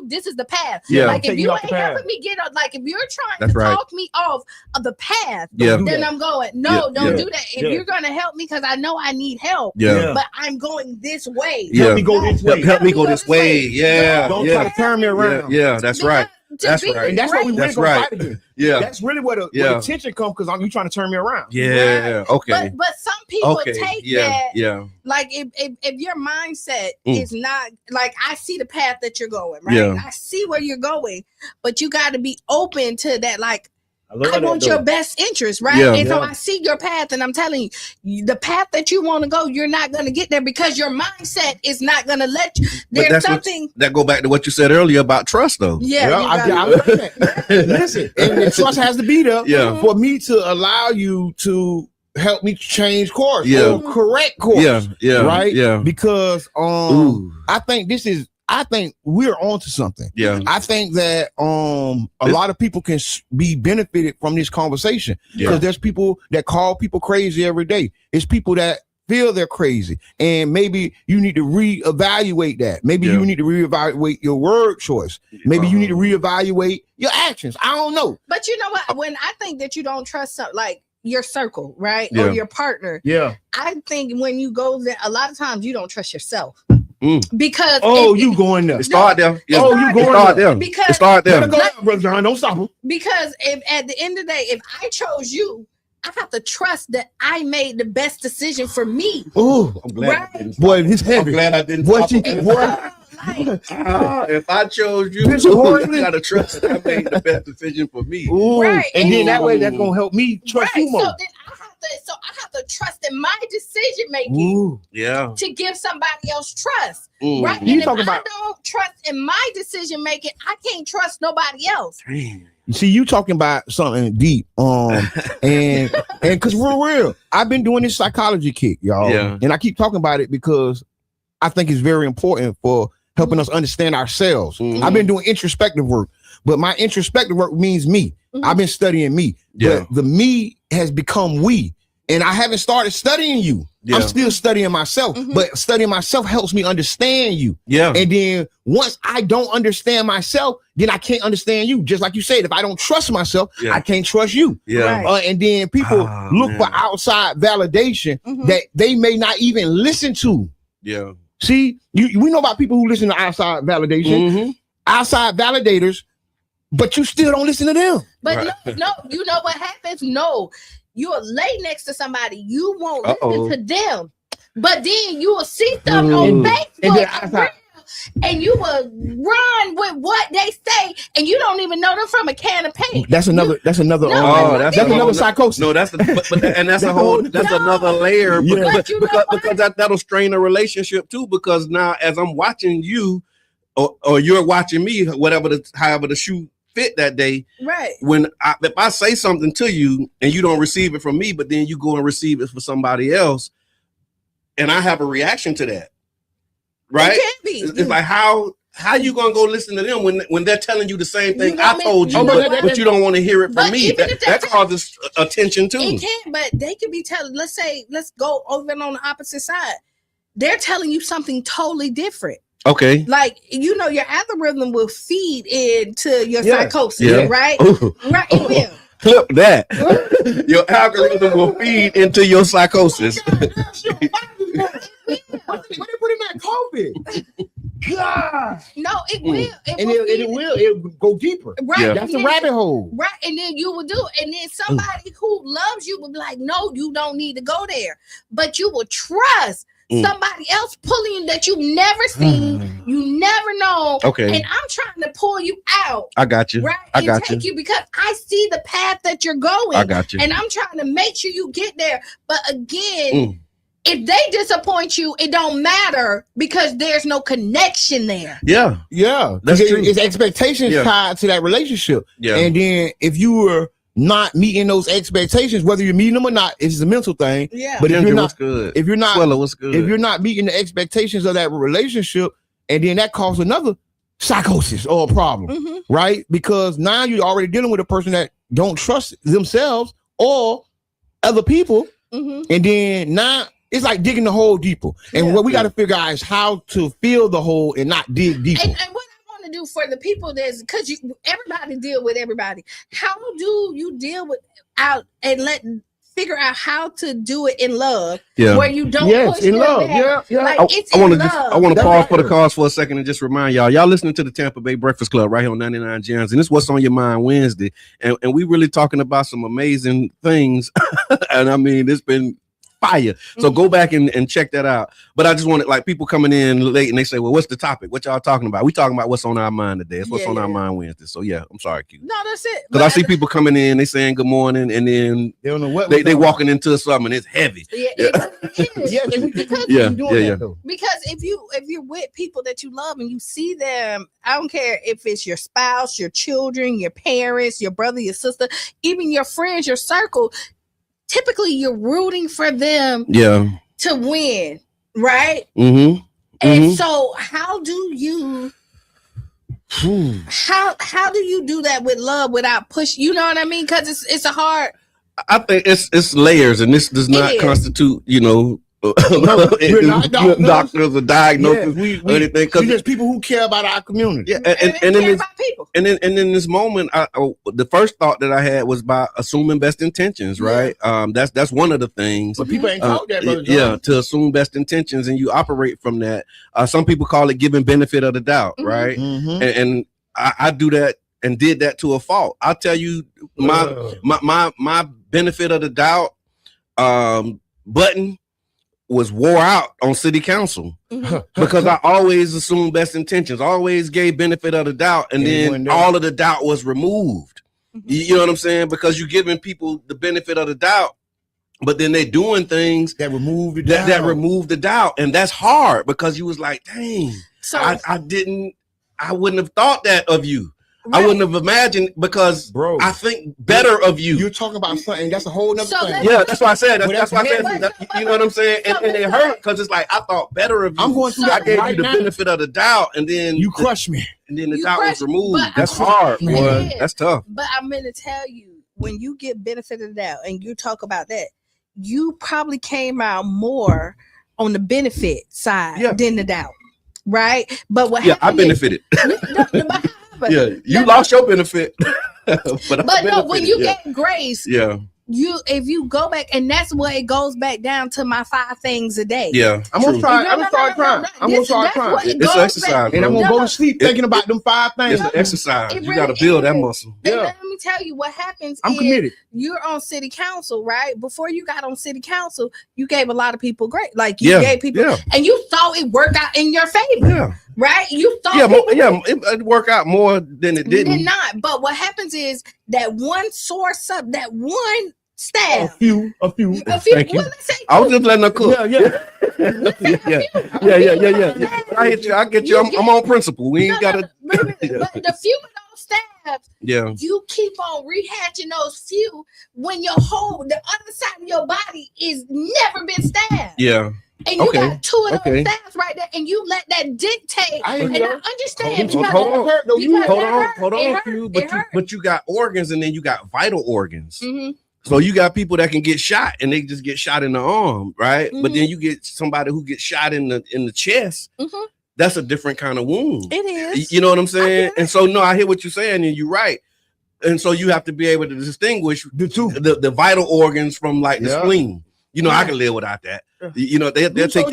E: this is the path. Like if you ain't helping me get up, like if you're trying to talk me off of the path, then I'm going, don't do that. If you're gonna help me, because I know I need help, but I'm going this way.
C: Help me go this way.
D: Help me go this way. Yeah.
C: Don't try to turn me around.
D: Yeah, that's right. That's right.
C: And that's what we really gonna fight against.
D: Yeah.
C: That's really where the tension comes, because you trying to turn me around.
D: Yeah. Okay.
E: But some people take that.
D: Yeah.
E: Like if your mindset is not like, I see the path that you're going, right?
D: Yeah.
E: I see where you're going, but you got to be open to that. Like, I want your best interest, right? And so I see your path, and I'm telling you, the path that you want to go, you're not going to get there, because your mindset is not going to let you. There's something
D: that go back to what you said earlier about trust, though.
C: Listen, and the trust has to be there for me to allow you to help me change course, correct course, right? Because I think we're onto something. I think that a lot of people can be benefited from this conversation, because there's people that call people crazy every day. It's people that feel they're crazy, and maybe you need to reevaluate that. Maybe you need to reevaluate your word choice. Maybe you need to reevaluate your actions. I don't know.
E: But you know what? When I think that you don't trust like your circle, right,
C: Yeah.
E: or your partner, I think when you go there, a lot of times you don't trust yourself. Because
C: you going there?
D: Start there.
C: You going there?
E: Because
D: start there.
C: Let her go down, Brother John. Don't stop him.
E: Because if at the end of the day, if I chose you, I have to trust that I made the best decision for me.
C: Oh,
D: I'm glad.
E: Right?
C: Boy, it's heavy.
D: I'm glad I didn't. If I chose you, you gotta trust that I made the best decision for me.
C: Ooh.
E: Right.
C: And then that way, that's gonna help me trust you more.
E: So then I have to trust in my decision making to give somebody else trust. Right.
C: You
E: And if
C: talking
E: I
C: about-
E: don't trust in my decision making, I can't trust nobody else.
C: See, you talking about something deep, and because we're real, I've been doing this psychology kick, y'all, and I keep talking about it because I think it's very important for helping us understand ourselves. I've been doing introspective work, but my introspective work means me. I've been studying me, but the me has become we, and I haven't started studying you. I'm still studying myself, but studying myself helps me understand you. And then once I don't understand myself, then I can't understand you. Just like you said, if I don't trust myself, I can't trust you. And then people look for outside validation that they may not even listen to. See, we know about people who listen to outside validation, outside validators, but you still don't listen to them.
E: But no, you know what happens? No, you'll lay next to somebody, you won't listen to them, but then you will see them on Facebook and you will run with what they say, and you don't even know them from a can of paint.
C: That's another
E: that's
C: another psychosis.
D: No, that's another layer because that'll strain a relationship too. Because now, as I'm watching you, or you're watching me, however the shoe fit that day, right? If I say something to you and you don't receive it from me, but then you go and receive it for somebody else, and I have a reaction to that, right? It can be. It's like how you gonna go listen to them when they're telling you the same thing I told you, but you don't want to hear it from me. That causes attention too.
E: It can, but they could be telling. Let's go over on the opposite side. They're telling you something totally different.
D: Okay.
E: Like, your algorithm will feed into your psychosis, right?
D: Ooh.
E: Right. It will.
D: Clip that. Your algorithm will feed into your psychosis.
C: What they put in that coffee? God.
E: No, it will.
C: It'll go deeper.
E: Right.
C: That's a rabbit hole.
E: Right. And then you will do it. And then somebody who loves you will be like, no, you don't need to go there. But you will trust somebody else pulling you that you've never seen, you never know.
D: Okay.
E: And I'm trying to pull you out.
D: I got you.
E: Right. And take you because I see the path that you're going.
D: I got you.
E: And I'm trying to make sure you get there. But again, if they disappoint you, it don't matter because there's no connection there.
C: Yeah.
D: That's true.
C: It's expectations tied to that relationship.
D: Yeah.
C: And then if you were not meeting those expectations, whether you're meeting them or not, it's a mental thing.
E: Yeah.
C: But if you're not,
D: good?
C: if you're not,
D: Swella, what's good?
C: if you're not meeting the expectations of that relationship, and then that causes another psychosis or a problem, right? Because now you're already dealing with a person that don't trust themselves or other people, and then now it's like digging the hole deeper. And what we got to figure out is how to fill the hole and not dig deeper.
E: And what I want to do for the people that's because everybody deal with everybody. How do you deal with out and figure out how to do it in love where you don't push
C: in
E: them
C: love.
E: back?
C: Yeah.
E: Like,
D: I want to pause for the cause for a second and just remind y'all listening to the Tampa Bay Breakfast Club right here on 99 Gems, and this What's on Your Mind Wednesday, and we really talking about some amazing things. And I mean, it's been fire. So go back and check that out. But I just wanted, like, people coming in late and they say, well, what's the topic? What y'all talking about? We talking about what's on our mind today. It's what's on our mind Wednesday. So yeah, I'm sorry, Q.
E: No, that's it.
D: Because I see people coming in, they saying good morning, and then
C: they don't know what
D: they walking into something and it's heavy.
E: Because if you're with people that you love and you see them, I don't care if it's your spouse, your children, your parents, your brother, your sister, even your friends, your circle, typically you're rooting for them to win, right? And so how do you how do you do that with love without push? You know what I mean? Because it's a hard.
D: I think it's layers, and this does not constitute,
C: we're not
D: doctors or diagnosis or anything.
C: We're just people who care about our community.
D: Yeah, and in this moment, the first thought that I had was by assuming best intentions, right? That's one of the things.
C: But people ain't taught that, brother.
D: Yeah, to assume best intentions, and you operate from that. Some people call it giving benefit of the doubt, right? And I do that and did that to a fault. I'll tell you my benefit of the doubt button was wore out on city council because I always assumed best intentions, always gave benefit of the doubt, and then all of the doubt was removed. You know what I'm saying? Because you're giving people the benefit of the doubt, but then they're doing things
C: that remove the doubt.
D: That remove the doubt, and that's hard because you was like, dang, so I wouldn't have thought that of you. Right. I wouldn't have imagined because I think better of you.
C: You're talking about something that's a whole nother thing.
D: Yeah, that's why I said that's why I said you know what I'm saying, and it hurt because it's like I thought better of you.
C: I'm going through that.
D: I gave you the benefit of the doubt, and then
C: you crushed me,
D: and then the doubt was removed. That's hard, boy. That's tough.
E: But I'm going to tell you, when you get benefit of the doubt, and you talk about that, you probably came out more on the benefit side than the doubt, right? But what happened?
D: I benefited. You lost your benefit, but no,
E: when you get grace, if you go back, and that's what it goes back down to my 5 things a day.
C: Yeah, I'm gonna try. I'm gonna start trying. I'm gonna start trying.
D: It's an exercise,
C: and I'm gonna go to sleep thinking about them 5 things.
D: It's an exercise. You got to build that muscle.
E: Yeah. Let me tell you what happens.
C: I'm committed.
E: You're on city council, right? Before you got on city council, you gave a lot of people great. Like you gave people, and you thought it worked out in your favor. Yeah. Right? You thought
D: it worked out more than it didn't.
E: It did not. But what happens is that one source up, that one staff.
C: A few.
D: Thank you. I was just letting her cook. Yeah. I hit you. I get you. I'm on principle. We ain't gotta.
E: But the few of those staffs, you keep on rehashing those few when the other side of your body is never been stabbed.
D: Yeah.
E: And you got 2 of those staffs right there, and you let that dictate. I understand.
D: Hold on. But you got organs, and then you got vital organs. So you got people that can get shot, and they just get shot in the arm, right? But then you get somebody who gets shot in the chest. That's a different kind of wound.
E: It is.
D: You know what I'm saying? And so, no, I hear what you're saying, and you're right. And so you have to be able to distinguish the vital organs from like the spleen. You know, I can live without that. You know, they'll take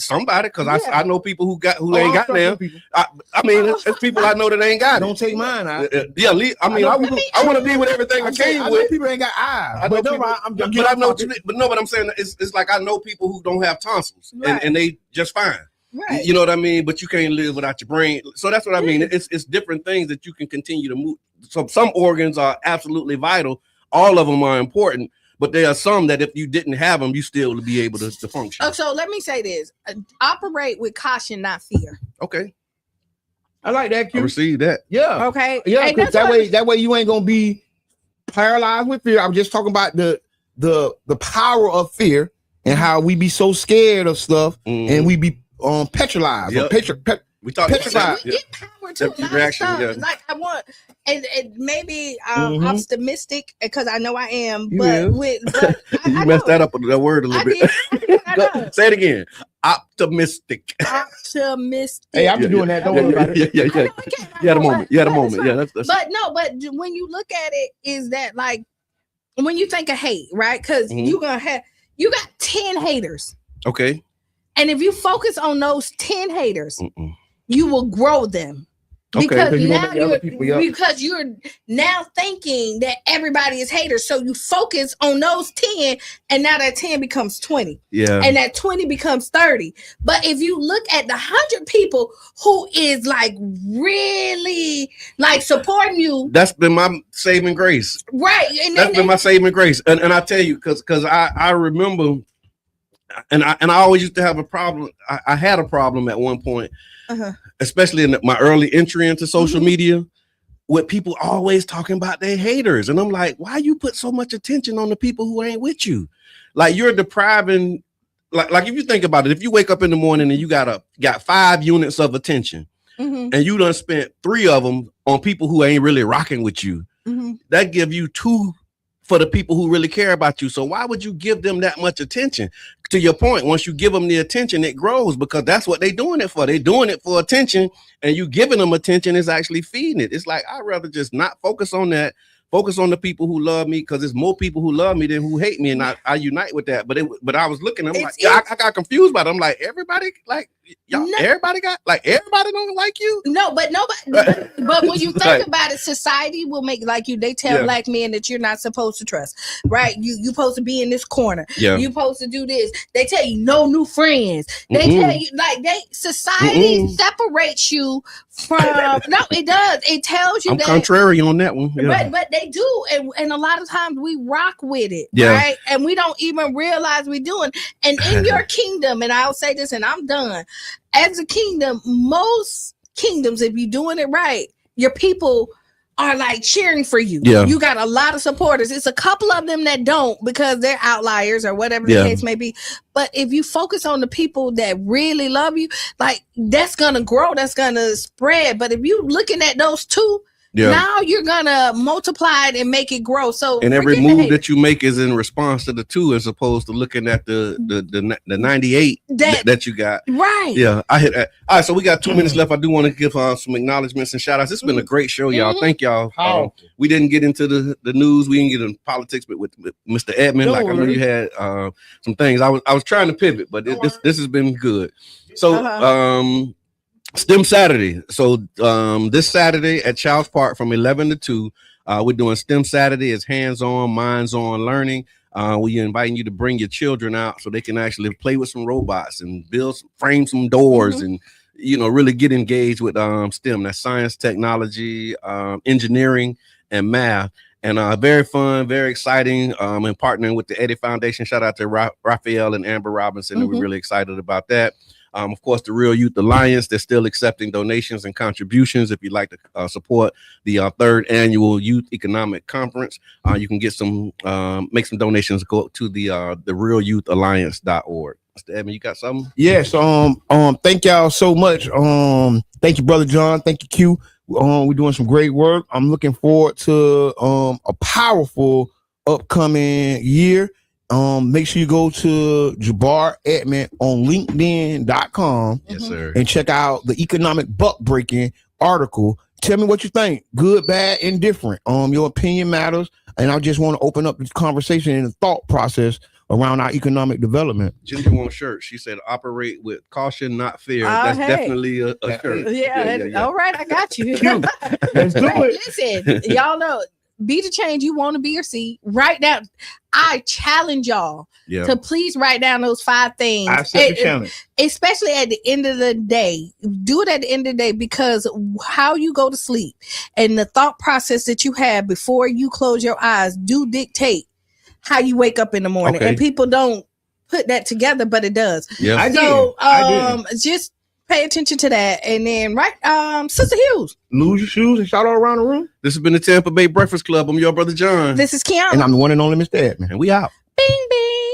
D: somebody because I know people who ain't got them. I mean, it's people I know that ain't got it.
C: Don't take mine out.
D: I mean, I want to be with everything I came with.
C: People ain't got eyes.
D: But I'm saying it's like I know people who don't have tonsils and they just fine. Right. You know what I mean? But you can't live without your brain. So that's what I mean. It's different things that you can continue to move. So some organs are absolutely vital. All of them are important. But there are some that if you didn't have them, you still would be able to function.
E: Oh, so let me say this. Operate with caution, not fear.
D: Okay.
C: I like that, Q.
D: I received that.
C: Yeah.
E: Okay.
C: Yeah, because that way you ain't gonna be paralyzed with fear. I'm just talking about the power of fear and how we be so scared of stuff and we be petrolized. Yep.
D: We talk
E: about we get power to a lot of stuff. Like I want, and maybe I'm optimistic because I know I am. But
D: you messed that up with that word a little bit. Say it again. Optimistic.
C: Hey, I'm doing that. Don't worry about it.
D: Yeah. You had a moment. Yeah, that's.
E: But when you look at it, is that like when you think of hate, right? Because you got 10 haters.
D: Okay.
E: And if you focus on those 10 haters, you will grow them. Because you're now thinking that everybody is haters. So you focus on those 10, and now that 10 becomes 20.
D: Yeah.
E: And that 20 becomes 30. But if you look at the 100 people who is like really like supporting you.
D: That's been my saving grace.
E: Right.
D: That's been my saving grace. And I tell you, because I remember. And I always used to have a problem. I had a problem at one point, especially in my early entry into social media, with people always talking about their haters. And I'm like, why you put so much attention on the people who ain't with you? Like you're depriving, like if you think about it, if you wake up in the morning and you got 5 units of attention and you done spent 3 of them on people who ain't really rocking with you, that give you 2 for the people who really care about you. So why would you give them that much attention? To your point, once you give them the attention, it grows, because that's what they're doing it for. They're doing it for attention, and you giving them attention is actually feeding it. It's like, I'd rather just not focus on that. Focus on the people who love me, because there's more people who love me than who hate me, and I unite with that. But I was looking, I'm like, I got confused by it. I'm like, everybody, like, y'all, everybody don't like you.
E: No, but nobody. But when you think about it, society will make like you. They tell black men that you're not supposed to trust, right? You supposed to be in this corner. Yeah. You supposed to do this. They tell you no new friends. They tell you like society separates you from. No, it does. It tells you.
D: I'm contrary on that one.
E: Yeah. But they do, and a lot of times we rock with it, right? And we don't even realize we're doing. And in your kingdom, and I'll say this, and I'm done. As a kingdom, most kingdoms, if you're doing it right, your people are like cheering for you. Yeah. You got a lot of supporters. It's a couple of them that don't, because they're outliers or whatever the case may be. But if you focus on the people that really love you, like, that's gonna grow, that's gonna spread. But if you're looking at those two, now you're gonna multiply it and make it grow. So,
D: and every move that you make is in response to the two, as opposed to looking at the 98 that you got.
E: Right.
D: Yeah, I hit that. All right, so we got 2 minutes left. I do want to give some acknowledgments and shout outs. This has been a great show, y'all. Thank y'all. We didn't get into the news. We didn't get into politics, but with Mr. Edmund, I know you had some things. I was trying to pivot, but this has been good. So STEM Saturday. So this Saturday at Childs Park from 11 to 2, we're doing STEM Saturday. It's hands-on, minds-on learning. We're inviting you to bring your children out so they can actually play with some robots and frame some doors and, really get engaged with STEM. That's science, technology, engineering, and math. And very fun, very exciting, and partnering with the Eddie Foundation. Shout out to Raphael and Amber Robinson. And we're really excited about that. Of course, the Real Youth Alliance, they're still accepting donations and contributions. If you'd like to support the 3rd annual Youth Economic Conference, you can get make some donations. Go to the realyouthalliance.org. Mr. Edmund, you got something?
C: Yes. Thank y'all so much. Thank you, Brother John. Thank you, Q. We're doing some great work. I'm looking forward to a powerful upcoming year. Make sure you go to Jabbar Edmond on LinkedIn.com.
D: Yes, sir.
C: And check out the economic buck breaking article. Tell me what you think. Good, bad, indifferent. Your opinion matters. And I just want to open up this conversation and the thought process around our economic development.
D: Ginger won shirt. She said, "Operate with caution, not fear." That's definitely a shirt.
E: Yeah. All right, I got you.
C: Let's do it.
E: Listen, y'all know. Be the change you want to be or see. Write down. I challenge y'all to please write down those 5 things.
C: I accept the challenge.
E: Especially at the end of the day. Do it at the end of the day, because how you go to sleep and the thought process that you have before you close your eyes do dictate how you wake up in the morning. And people don't put that together, but it does.
D: Yeah.
C: I did.
E: Just pay attention to that. And then, Sister Hughes.
C: Lose your shoes and shout all around the room.
D: This has been the Tampa Bay Breakfast Club. I'm your brother John.
E: This is Qiana.
C: And I'm the one and only Mr. Edmond.
D: And we out.
E: Bing, bing.